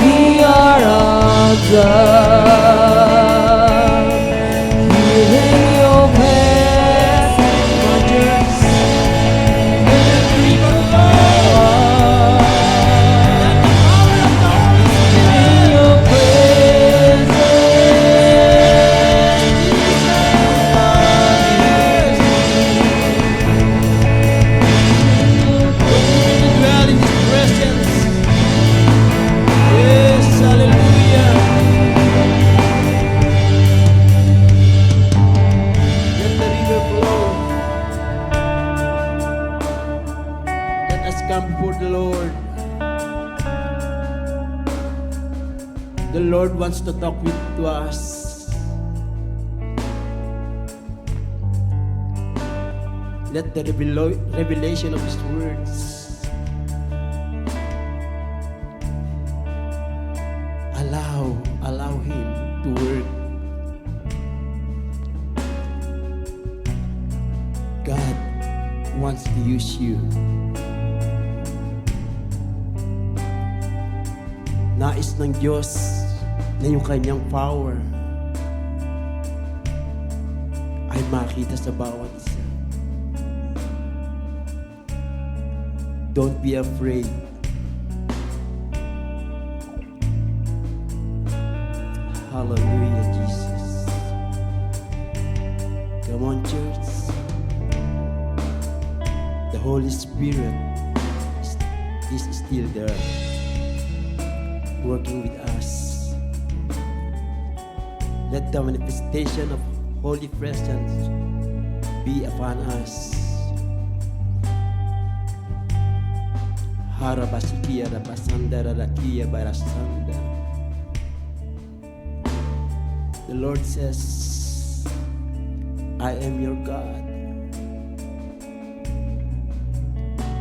we are undone. Here in your presence, every in your presence. Dwell in His presence. Yes, hallelujah. Let the river flow. Let us come before the Lord. The Lord wants to talk to us. Let the revelation of His words allow Him to work. God wants to use you. Nais ng Diyos na yung kanyang power ay makita sa bawat isa. Don't be afraid. Hallelujah, Jesus. Come on, church. The Holy Spirit is still there, working with us. Let the manifestation of Holy Presence be upon us. Harabasikia rabasanda rarakia barasanda. The Lord says, I am your God.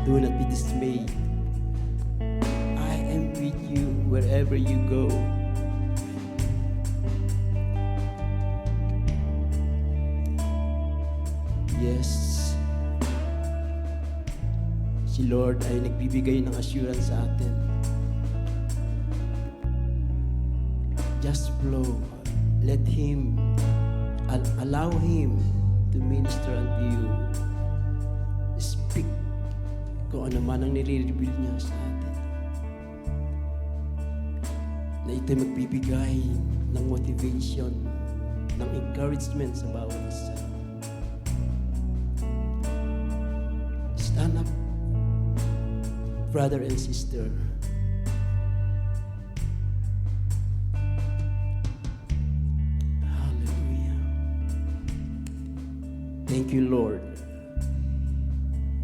Do not be dismayed. I am with you. wherever you go. Yes, si Lord ay nagbibigay ng assurance sa atin. Just flow. Let Him, allow Him to minister unto you. Speak kung ano man ang nire-reveal niya sa atin. Na ito'y magbibigay ng motivation, ng encouragement sa bawat isa. Stand up, brother and sister. Hallelujah. Thank you, Lord.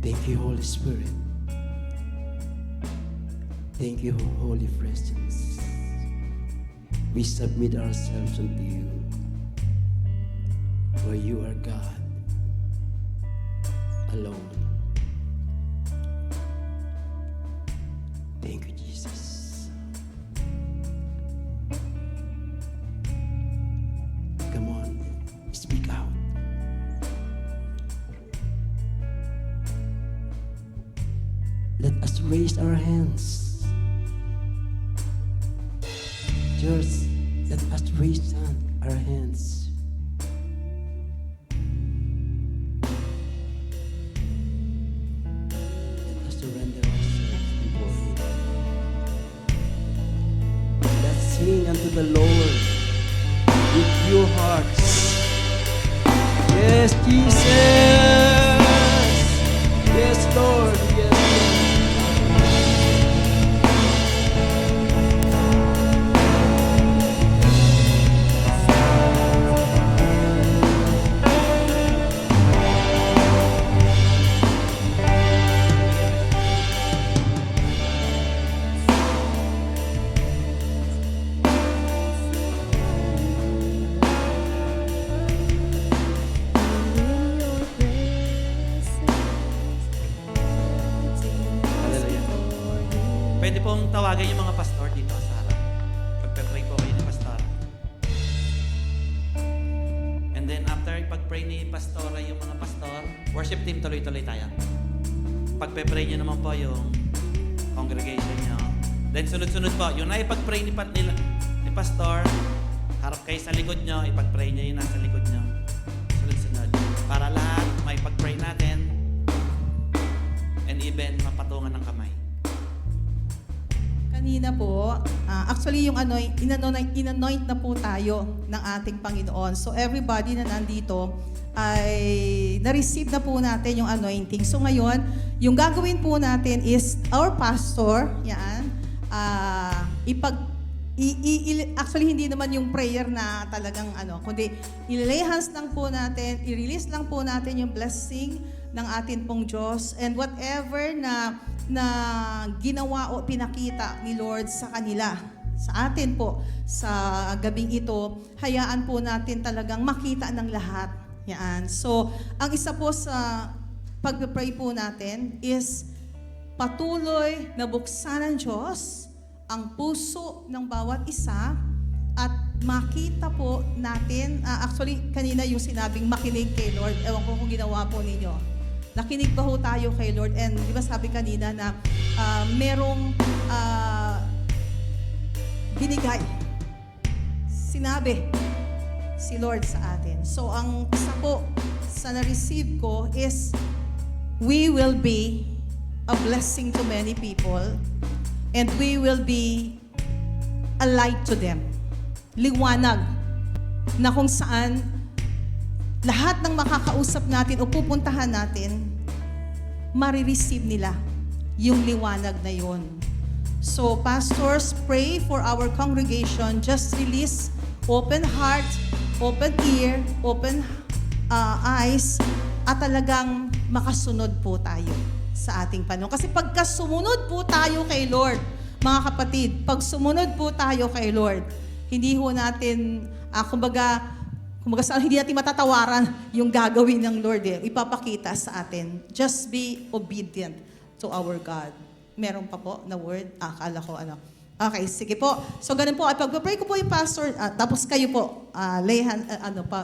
Thank you, Holy Spirit. Thank you, Holy Presence. We submit ourselves unto you, for you are God alone. Thank you, Jesus. Come on, speak out. Let us raise our hands. Church, let us raise our hands. Let us surrender ourselves before Him. Let's sing unto the Lord with pure hearts. Yes, Jesus. Yes, Lord. Yes, Lord. Hallelujah. Pwede pong tawagan yung mga pastor dito sa harap. Pagpe-pray po kayo ni pastor. And then after pag-pray ni pastora yung mga pastor, worship team tuloy-tuloy tayo. Pagpe-pray nyo naman po yung congregation nyo. Then sunod-sunod po, yung naipag-pray ni pastor, harap kayo sa likod nyo, ipag-pray nyo yung nasa likod nyo. Sunod-sunod. Para lahat may pag-pray natin and even mapatungan ng kamay. Kanina po, actually yung inanoint na po tayo ng ating Panginoon. So everybody na nandito ay na-receive na po natin yung anointing. So ngayon, yung gagawin po natin is our pastor, yan, actually hindi naman yung prayer na talagang kundi i-lay hands lang po natin, i-release lang po natin yung blessing ng atin pong Diyos and whatever na ginawa o pinakita ni Lord sa kanila, sa atin po, sa gabing ito, hayaan po natin talagang makita ng lahat. Yan. So, ang isa po sa pag-pray po natin is patuloy na buksan ng Diyos ang puso ng bawat isa at makita po natin, actually kanina yung sinabing makinig kay Lord, ewan ko kung ginawa po ninyo. Nakinig ba ho tayo kay Lord? And di ba sabi kanina na merong binigay, sinabi si Lord sa atin. So ang isa po sa na-receive ko is we will be a blessing to many people and we will be a light to them. Liwanag na kung saan lahat ng makakausap natin o pupuntahan natin, marireceive nila yung liwanag na yon. So, pastors, pray for our congregation. Just release open heart, open ear, open eyes, at talagang makasunod po tayo sa ating Panginoon. Kasi pagka sumunod po tayo kay Lord, mga kapatid, pag sumunod po tayo kay Lord, hindi ho natin, kumbaga hindi natin matatawaran yung gagawin ng Lord ipapakita sa atin. Just be obedient to our God. Meron pa po na word? Akala ko Okay, sige po. So ganun po, at pag-pray ko po yung pastor, tapos kayo po,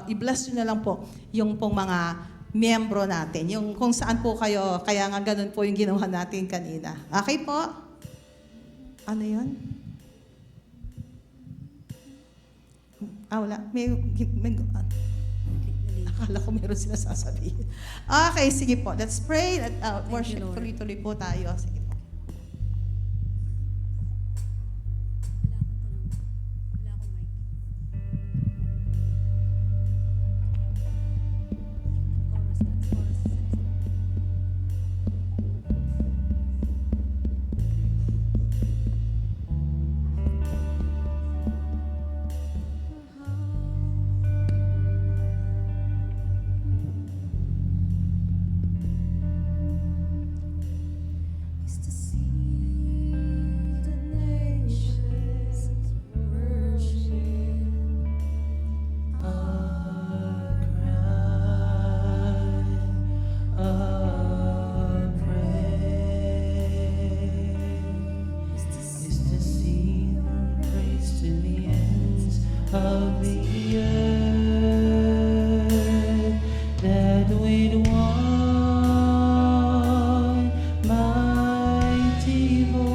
i-bless nyo na lang po yung pong mga miyembro natin. Yung kung saan po kayo, kaya nga ganun po yung ginawa natin kanina. Okay po? Ano yun? Wala. Akala ko meron sila sasabihin. Okay, sige po. Let's pray. Worship. Tuloy-tuloy po tayo. Sige po. Is to see the nations worship. Our cry, our praise Is to is to see the praise to the ends of the earth, that with one mighty voice,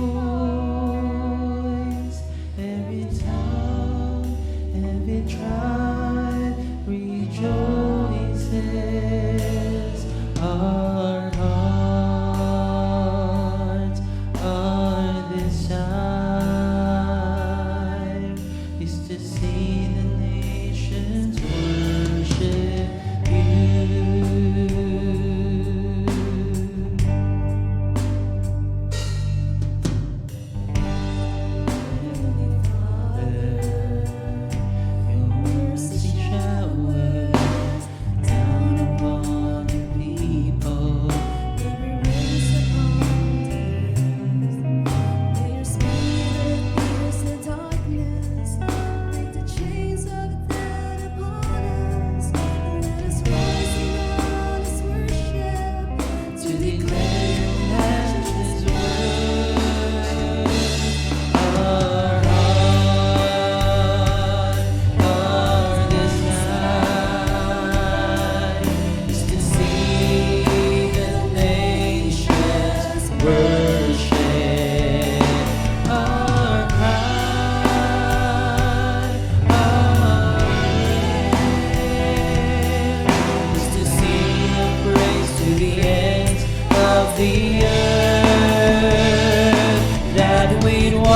every tongue, every tribe rejoices. Our hearts, our desire is to see the nations worship you. Heavenly Father, your mercy showers down upon the people. every race upon the earth. May your spirit pierce the darkness, break the chains of death upon us, and let us rise in honest worship To declare your matchless word. Our heart, our desire is to see the nations worship. Our cry, our prayer is to sing your praise to the ends of the earth, that with one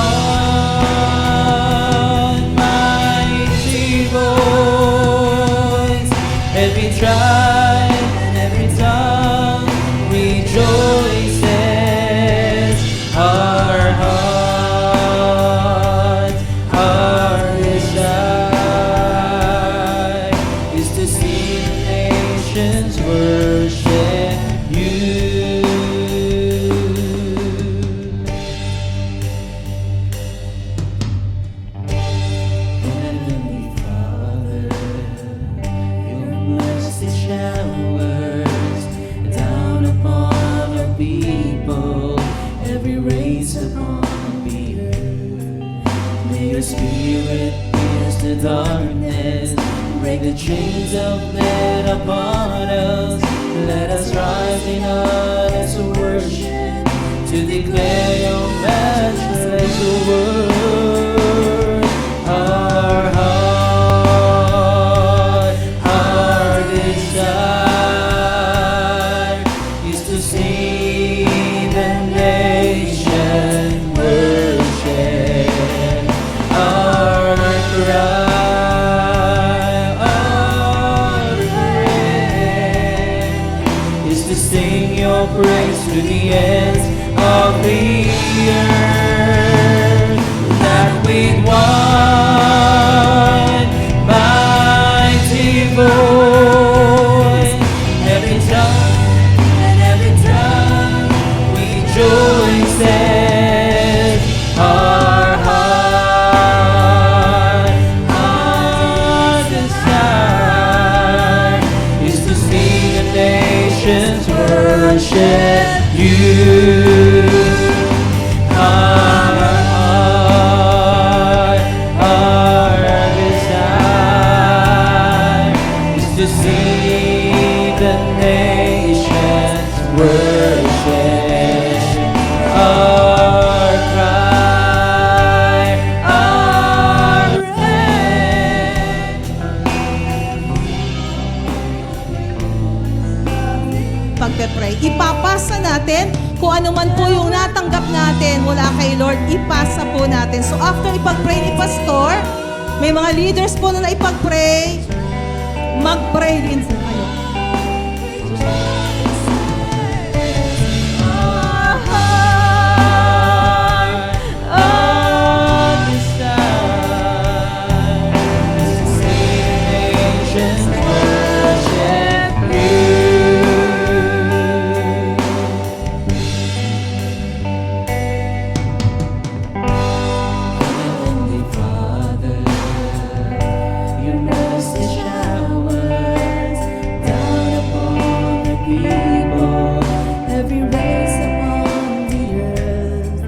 mighty voice, every tribe and every tongue rejoices. Our heart, our desire is to see the nations worship you. Heavenly Father, your mercy showers down upon your people, every race upon the earth. May your spirit pierce the darkness, break the chains of death upon us. Let us rise in honest worship to declare your matchless word. Our heart, our desire is to see the nation worship. Our cry, our prayer is to sing your praise to the ends of the earth, that with one mighty voice, every tongue and every tongue rejoices. Our heart, our desire is to see the nations worship you. Our heart, pumasa po natin. So after ipag-pray ni Pastor, may mga leaders po na ipag-pray, mag-pray din po kayo. Every race upon the earth,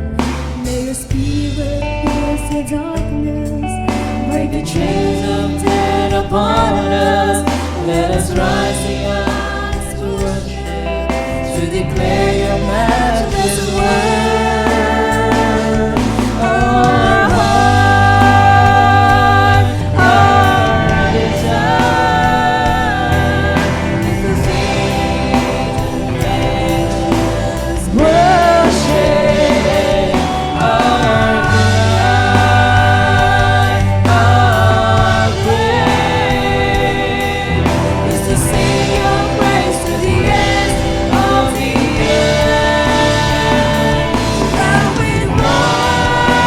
may your spirit pierce the darkness, break the chains of death upon us. Let us rise to worship, to declare your matchless word. Our heart, our desire is to sing nations worship. Our cry, our prayer is to sing your praise to the end of the earth. That we run,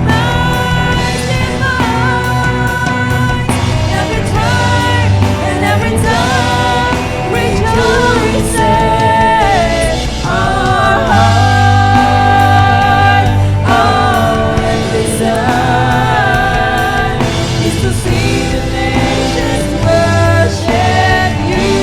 night and night, every time and every time rejoices. Our heart, our desire is to see the nations worship you.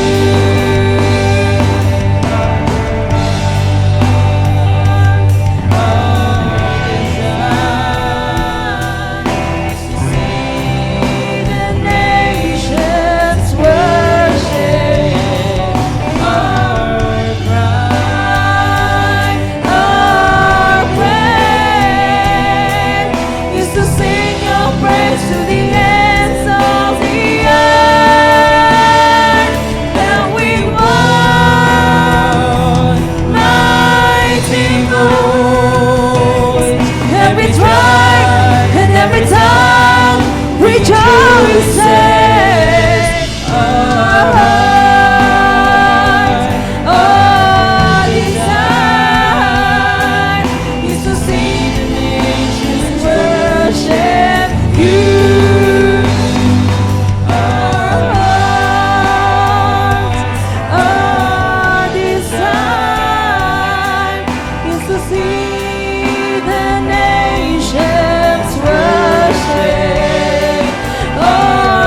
Praise to the ends of the earth, that we won mighty goals. Every tribe and every tongue rejoices. Our heart, our desire is to see the nations worship you. Our hearts, our desire is to see the nations worship. Our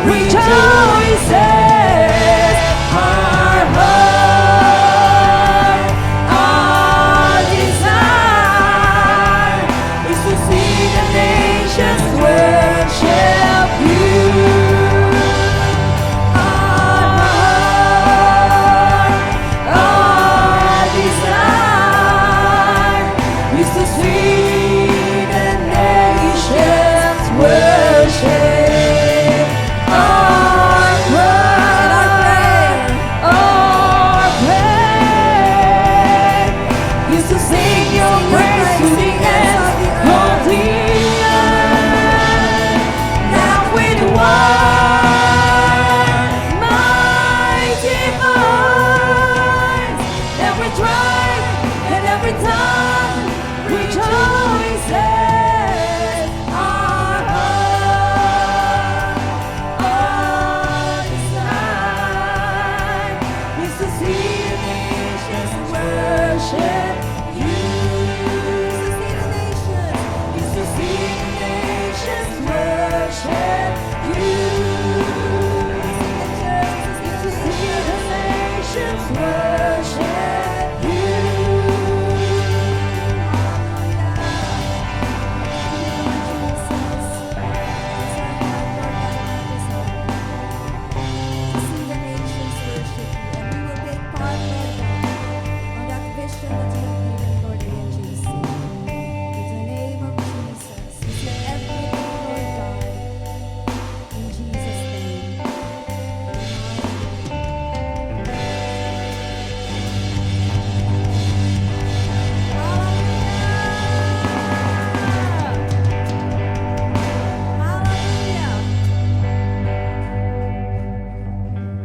rejoices. Our heart, our desire is to see the nations worship you. Our heart, our desire is to see the nations worship. Our prayer is to sing your praise to the ends of the earth. Now with one mighty voice, every tribe and every tongue rejoices. Our heart, our desire is to see the nations worship you. Is to see the nations worship you. Is to see the nations worship you.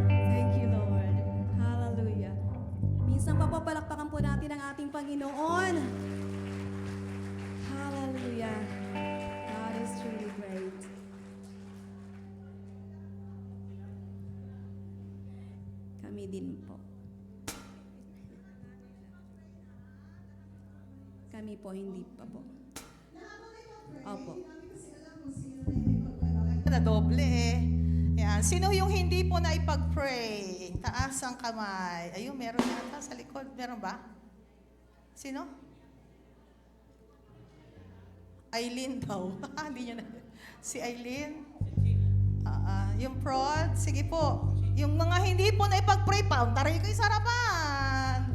Thank you, Lord. Hallelujah. Minsan pa po, palakpakan po natin ang ating Panginoon. Hallelujah. God is truly great. Kami din po. Kami po, hindi pa po. Opo. Na doble eh. Yan. Sino yung hindi po na ipag-pray? Taas ang kamay. Ayun, meron yata sa likod. Meron ba? Sino? Aileen daw. Hindi niya na. Si Aileen? Yung prod? Sige po. Yung mga hindi po na ipag-pray, pauntarin kayo sa harapan.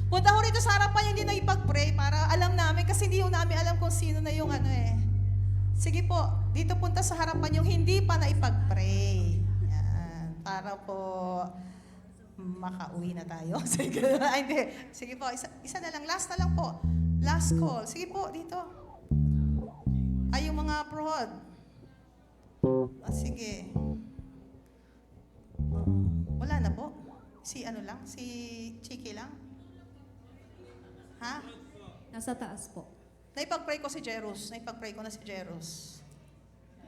Punta ko rito sa harapan yung hindi na ipag-pray para alam namin kasi hindi yung namin alam kung sino na yung ano eh. Sige po, dito punta sa harapan yung hindi pa na ipag-pray. Yan. Para po makauwi na tayo. Sige, ay, hindi. Sige po, isa na lang. Last na lang po. Last call. Sige po, dito. Ay, yung mga prod. Sige. Wala na po. Si ano lang? Si Chiki lang? Ha? Nasa taas po. Naipag-pray ko si Jerus. Naipag-pray ko na si Jerus.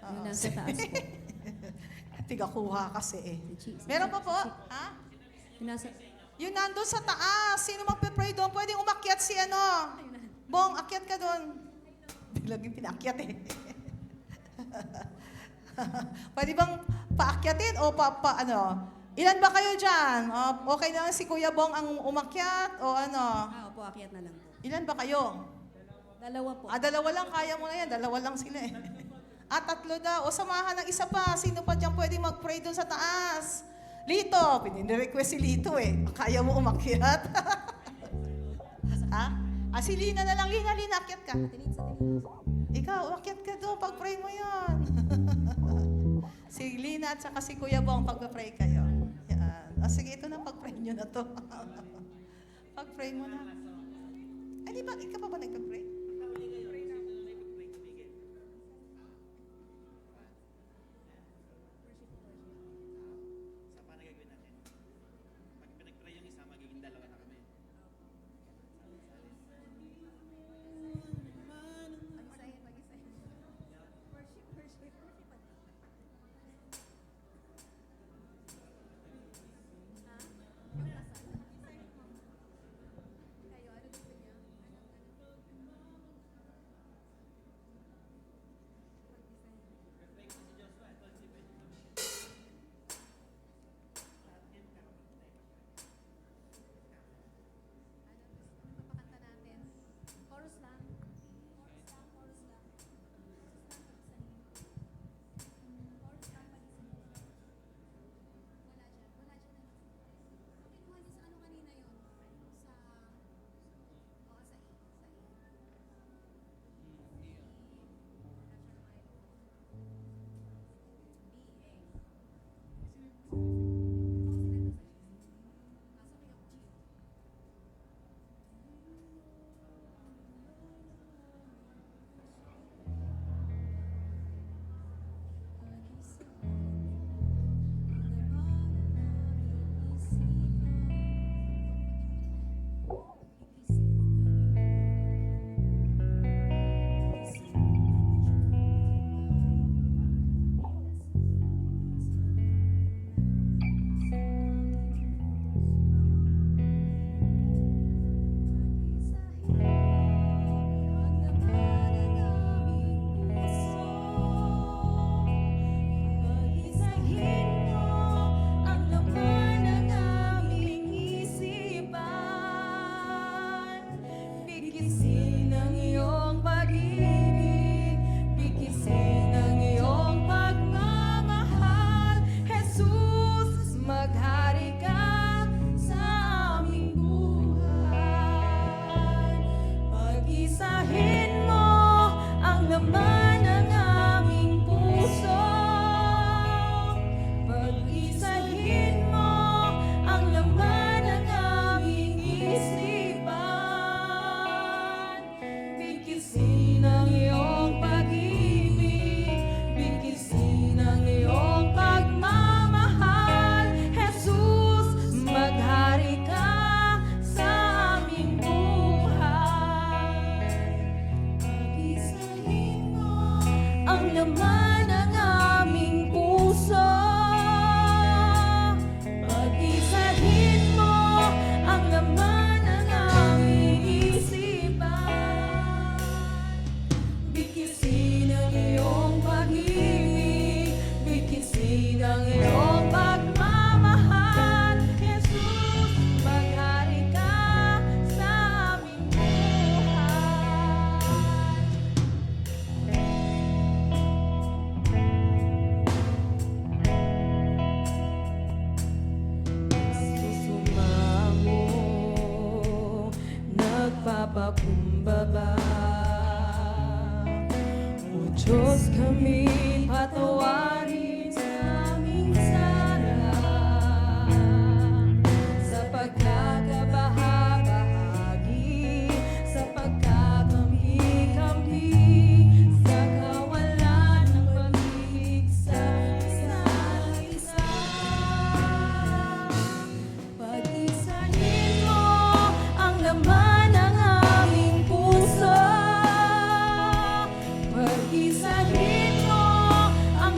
Yung nasa taas po. Tigakuha kasi eh. Jesus. Meron pa po? Ha? Yung nasa... Yun nandun sa taas. Sino magpe-pray doon? Pwedeng umakyat si ano. Bong, akyat ka doon. Biglang yung pinakyat eh. Pwede bang paakyatin o ano? Ilan ba kayo dyan? Okay na si Kuya Bong ang umakyat o ano? Opo, akyat na lang po. Ilan ba kayo? Dalawa po. Dalawa lang. Kaya mo na yan. Dalawa lang sila eh. Tatlo daw. O samahan ng isa pa. Sino pa dyan pwede mag-pray doon sa taas? Lito. Pininirequest si Lito eh. Kaya mo umakyat? Ha? Si Lina na lang. Lina, akyat ka. Ikaw, umakyat ka doon. Pag-pray mo yan. Si Lina at saka si Kuya Bong, pag-pray kayo. Yan. Sige, ito na. Pag-pray nyo na to. Pag-pray mo na. Ay, di ba? Ikaw pa ba nagpag-pray? nagpapakumbaba. O Diyos, kami patawarin sa aming sala, sa pagkakabahabahagi, sa pagkakampi-kampi, sa kawalan ng pag-ibig sa isa't isa. Pag-isahin mo ang laman ng aming puso. Pag-isahin mo ang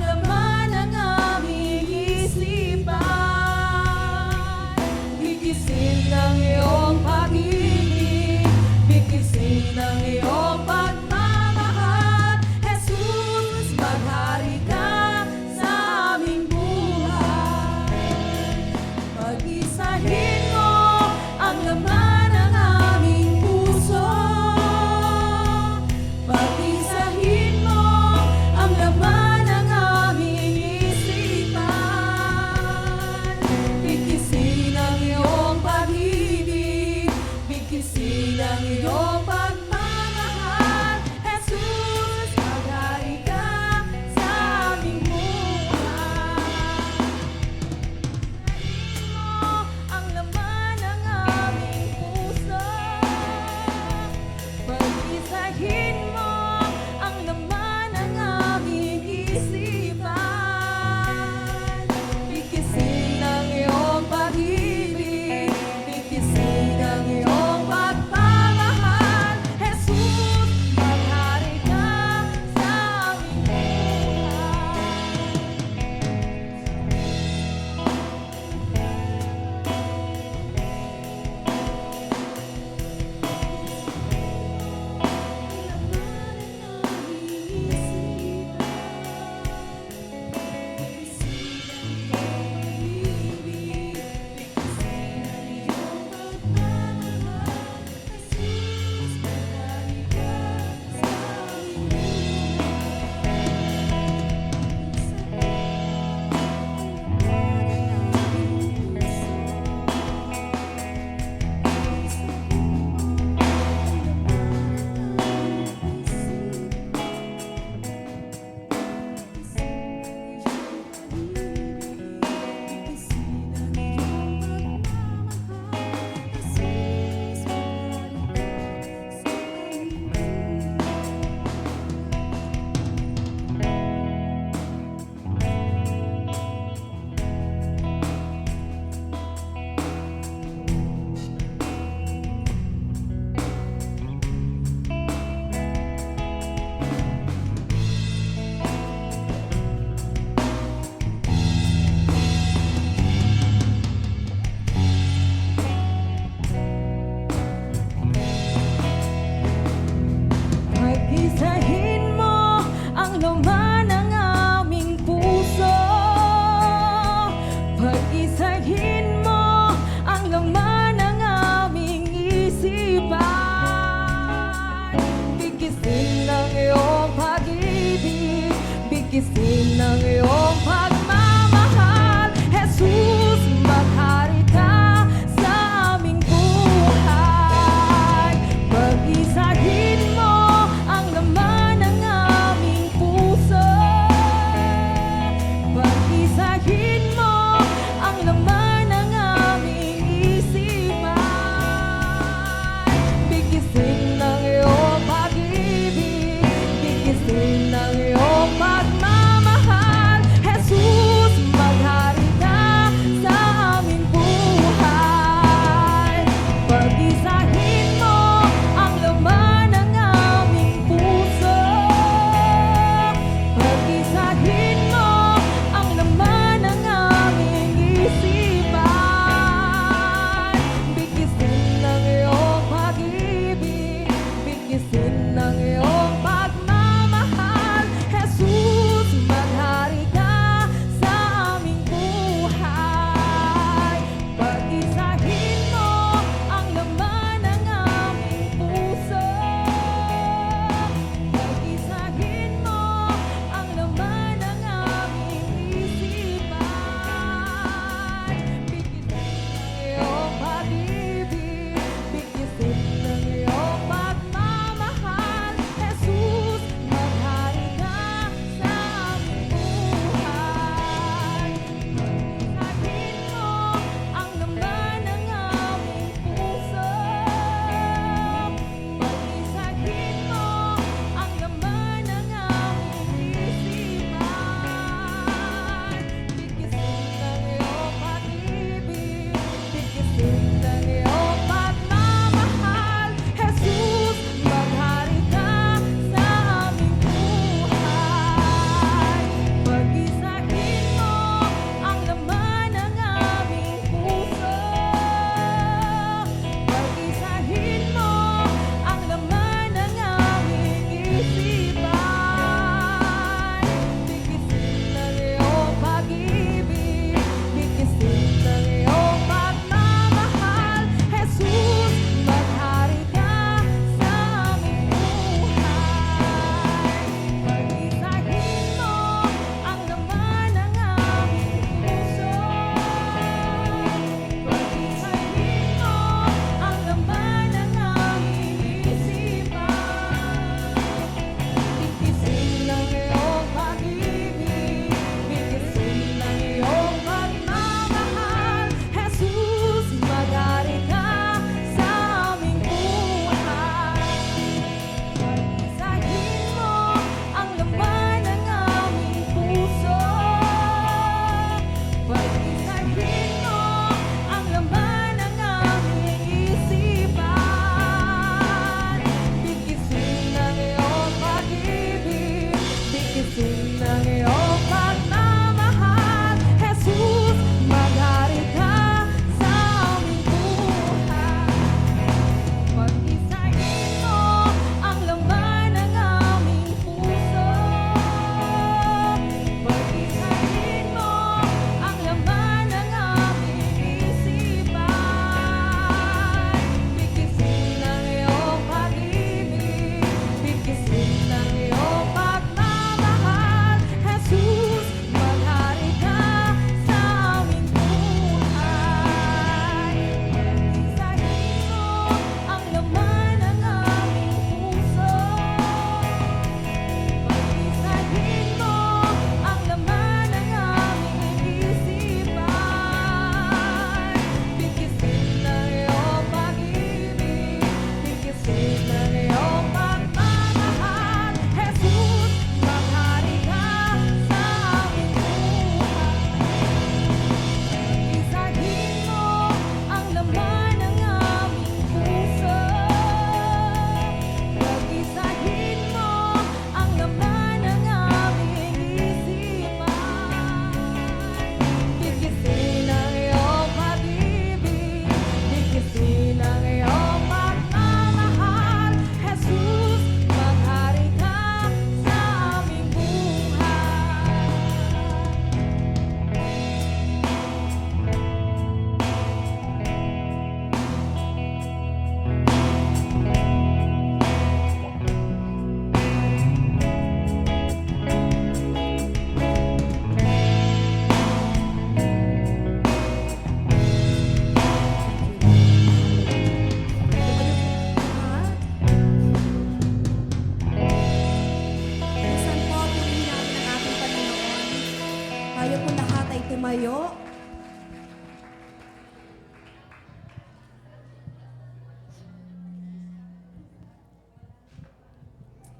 Tayo po lahat ay tumayo.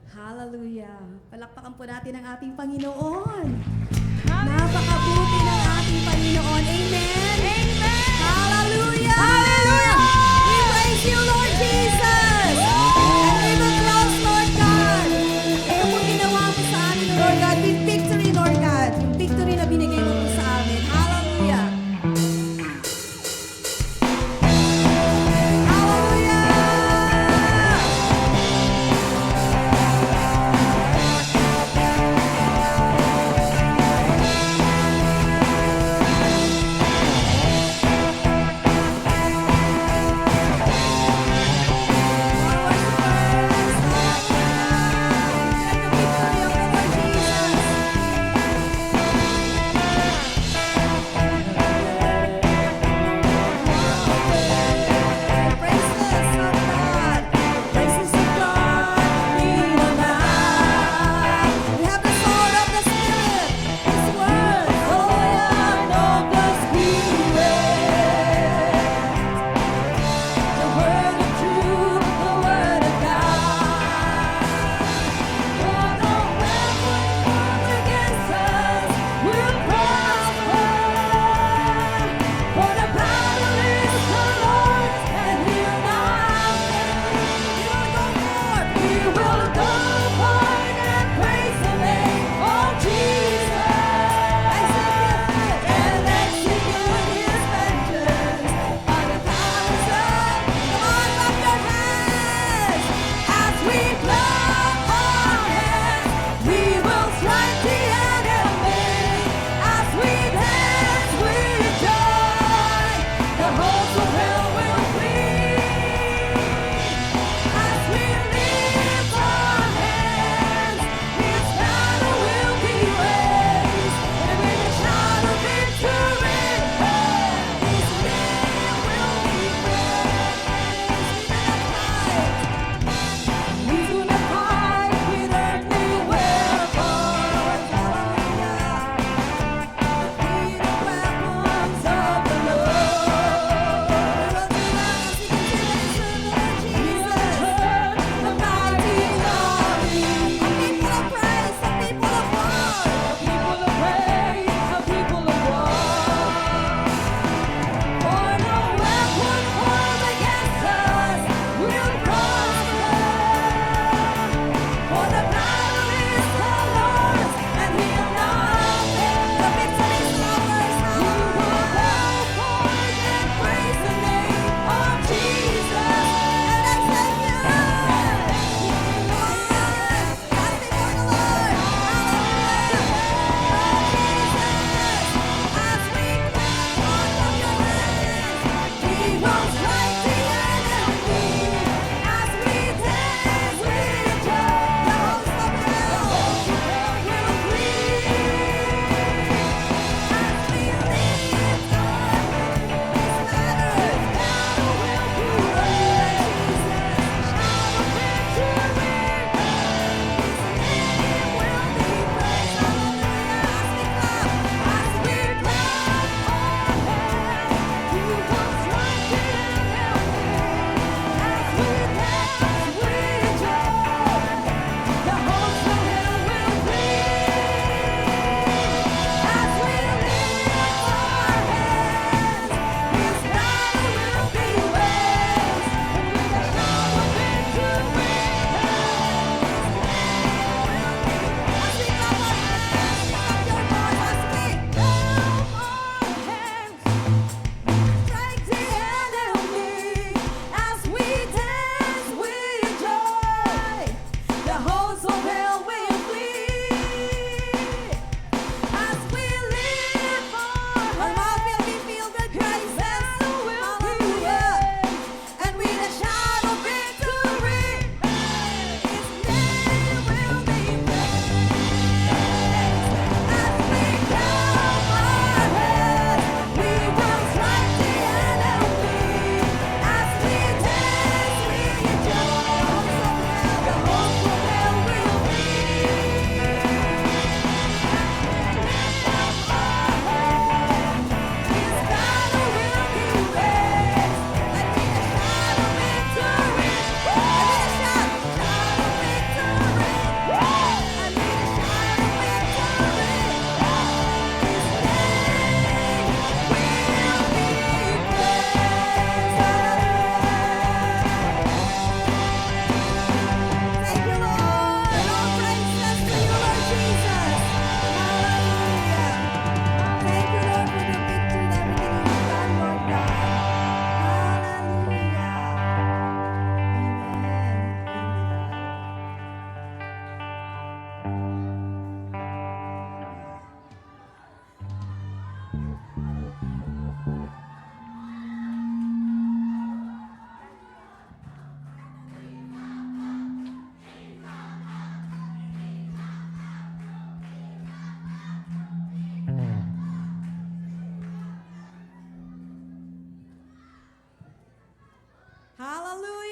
Hallelujah. Palakpakan po natin ang ating Panginoon. Napakabuti ng ating Panginoon. Amen. Amen. Hallelujah. Hallelujah. We praise you, Lord Jesus. And we will close, Lord God. Ito po ginawa mo sa amin, Lord God, with victory, Lord God. Yung victory na binigay mo po sa amin. Hallelujah. Hallelujah.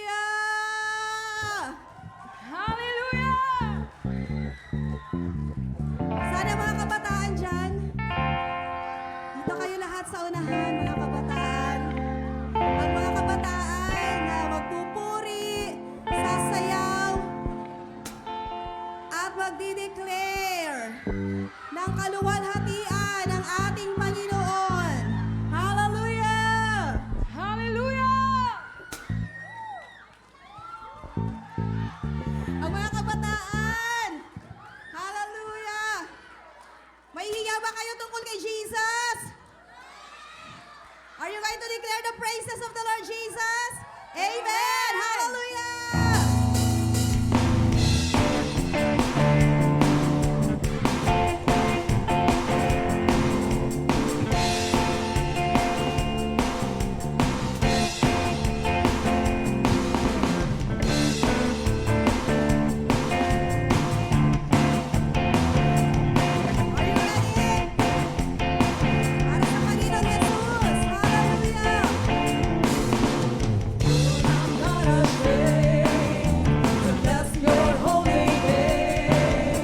Hallelujah! Hallelujah! Sana mga kabataan dyan, dito kayo lahat sa unahan, mga kabataan. Ang mga kabataan na magpupuri, sasayaw, at magdideclare ng kaluwalhatian ng ating Panginoon. Hallelujah! Hallelujah! Ang mga kabataan, hallelujah! May hiya ba kayo tungkol kay Jesus? Are you going to declare the praises of the Lord Jesus? Amen! Hallelujah! Are you ready? Para sa Panginoon Jesus. Hallelujah! I'm not ashamed to bless your holy name,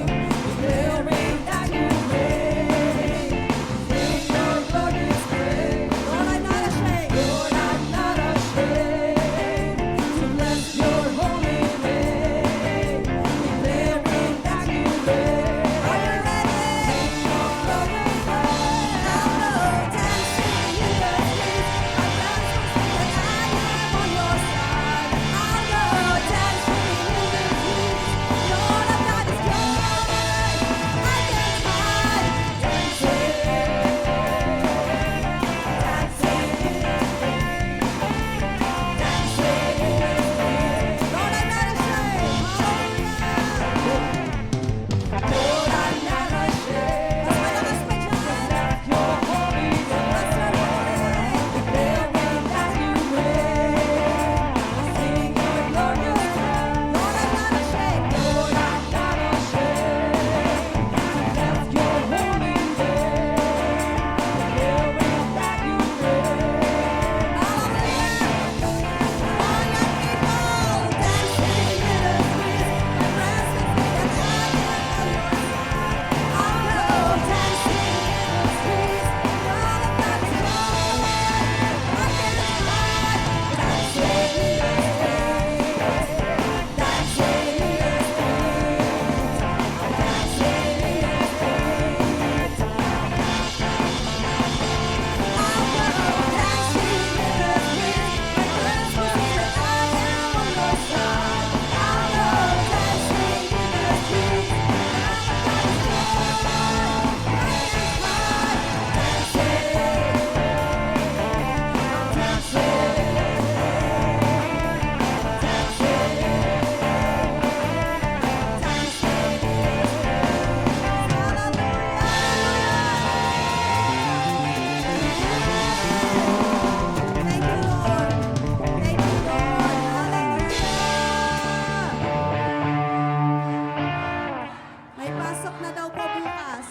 declaring that you reign. Sing your glorious praise. Lord, I'm not ashamed. Lord, I'm not ashamed to bless your holy name, declaring that you reign. Are you ready? Sing your glorious praise. I'll go dancing in the streets. My friends will say that I am on your side. I'll go dancing in the streets. Lord, I've got this joy. I can't hide. Lord, I'm not ashamed. Hallelujah. Lord, I'm not ashamed. Mas malakas pa dyan. Your holy name, Bless your holy name. declaring that you reign. Sing your glorious praise. Lord, I'm not ashamed. Lord, I'm not ashamed to bless your holy name, declaring that you reign. Hallelujah. All young people dancing in the streets. My friends will say that I am on your side. I'll go dancing in the streets. Lord, I've got this joy. I can't hide. Dancing in the streets. Dancing in the streets. Dancing in the streets. I'll go dancing in the streets. My friends will say that I am on your side. I'll go dancing in the streets. I've got this joy. I can't hide. Thank you, Lord. Thank you, Lord. Hallelujah. May pasok na daw po bukas.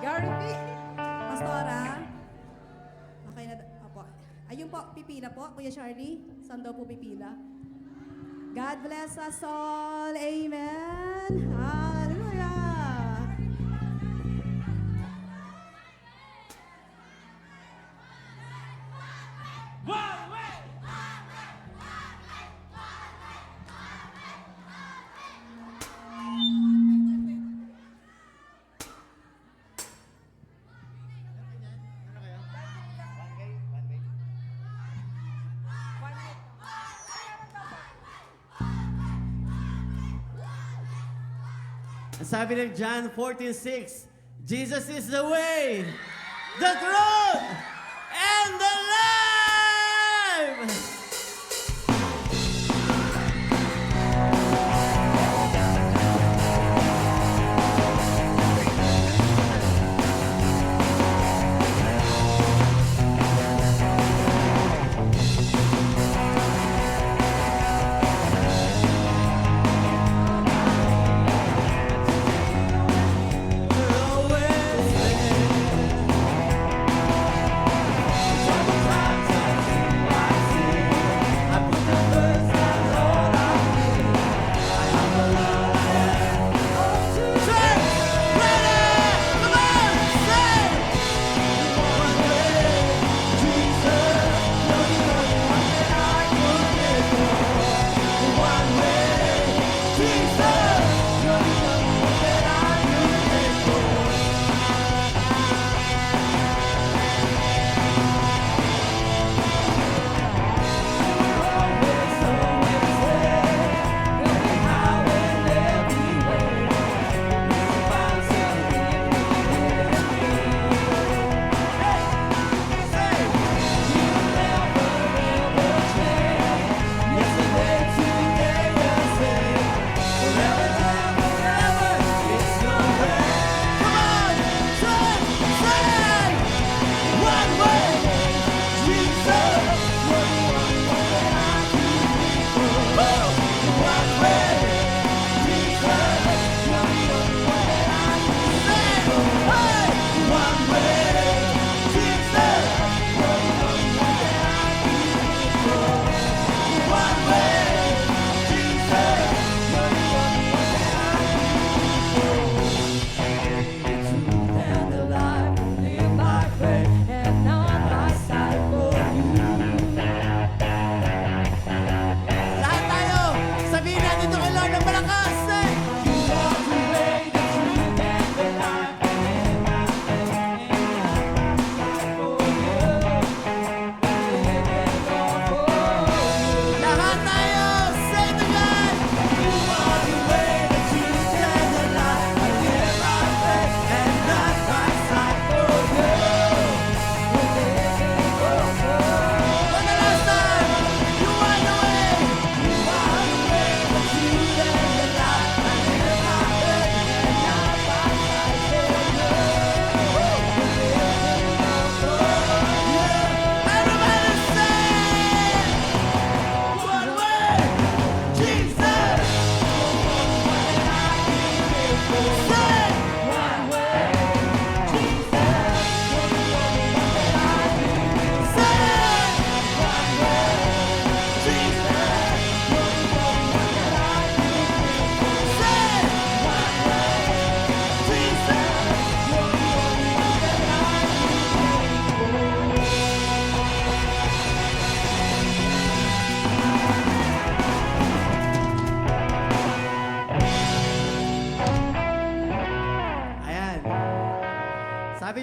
Gary P. Pastora. Okay na. Apo. Ayun po, pipila po. Kuya Charlie, saan daw po pipila? God bless us all. Amen. Hallelujah. Ang sabi ng John 14:6, Jesus is the way, the truth, and the life!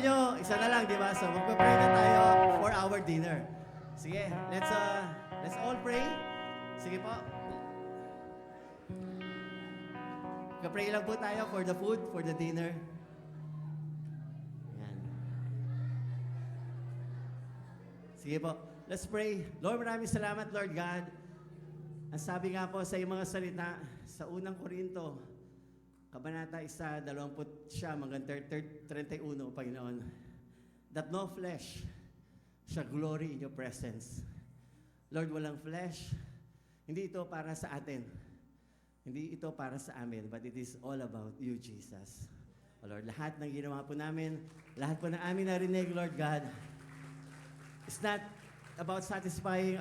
nyo, isa na lang, di ba? So, magpa-pray na tayo for our dinner. Sige, let's all pray. Sige po. Magpa-pray lang po tayo for the food, for the dinner. Yan. Sige po. Let's pray. Lord, maraming salamat, Lord God. Ang sabi nga po sa iyong mga salita, sa unang Korinto, Kabanata 1, 20 hanggang 31, Panginoon, that no flesh shall glory in your presence. Lord, walang flesh. Hindi ito para sa atin. Hindi ito para sa amin, but it is all about you, Jesus. O Lord, lahat ng ginawa po namin, lahat po na amin narinig, Lord God, it's not about satisfying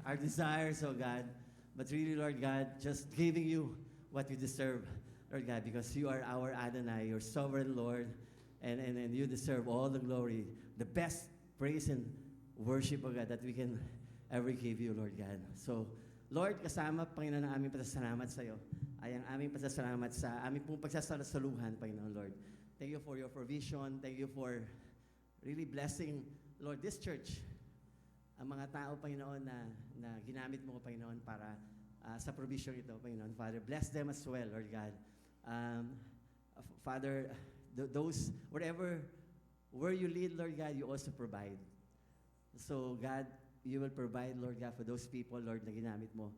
our desires, oh God, but really, Lord God, just giving you what you deserve, Lord God, because you are our Adonai, your sovereign Lord, and you deserve all the glory, the best praise and worship, oh God, that we can ever give you, Lord God. So, Lord, kasama, Panginoon, ang aming pasasalamat sa iyo ay ang aming pasasalamat sa aming pong pagsasaluhan, Panginoon, Lord. Thank you for your provision. Thank you for really blessing, Lord, this church. Ang mga tao, Panginoon, na ginamit mo, Panginoon, para sa provision ito, Panginoon. Father, bless them as well, Lord God. Father, those, where you lead, Lord God, you also provide. So, God, you will provide, Lord God, for those people, Lord, na ginamit mo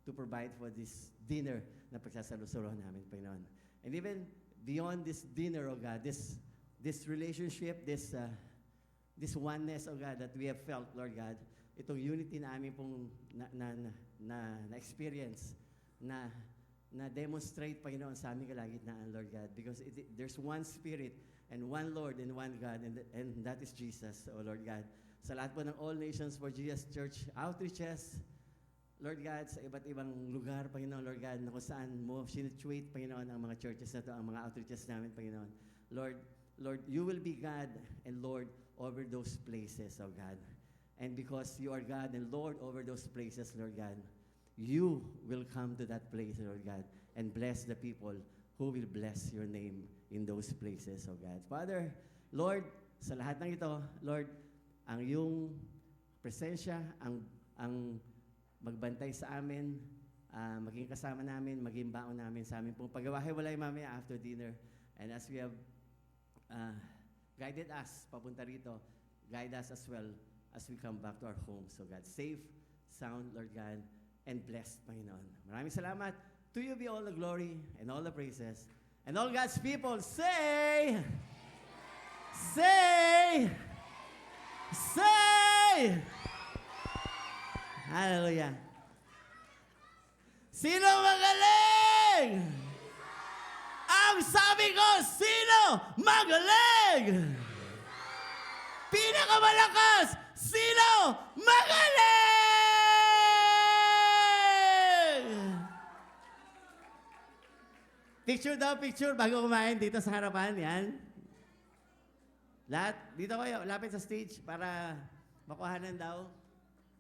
to provide for this dinner na pagsasalusulohan namin, Panginoon. And even beyond this dinner, oh God, this relationship, this oneness, oh God, that we have felt, Lord God, itong unity na amin pong na-experience, na-demonstrate, Panginoon, sa aming kalagitnaan, Lord God, because there's one Spirit and one Lord and one God, and that is Jesus, oh Lord God. Sa lahat po ng All Nations for Jesus Church outreaches, Lord God, sa iba't ibang lugar, Panginoon, Lord God, na kung saan mo sinituate, Panginoon, ang mga churches na to, ang mga outreaches namin, Panginoon. Lord, you will be God and Lord over those places, oh God. And because you are God and Lord over those places, Lord God, you will come to that place, Lord God, and bless the people who will bless your name in those places, oh God. Father, Lord, sa lahat ng ito, Lord, ang iyong presensya, ang magbantay sa amin, maging kasama namin, maging baon namin sa amin pong pagwahiwalay mamaya after dinner. And as we have guided us papunta rito, guide us as well as we come back to our homes. So God, safe, sound, Lord God, and blessed, Panginoon. Maraming salamat. To you be all the glory and all the praises. And all God's people say, Hallelujah. Sino magaling? Ang sabi ko, sino magaling? Pinakamalakas, sino magaling? Picture daw, picture, bago kumain dito sa harapan, yan. Lahat, dito kayo, lapit sa stage para makuhanan daw.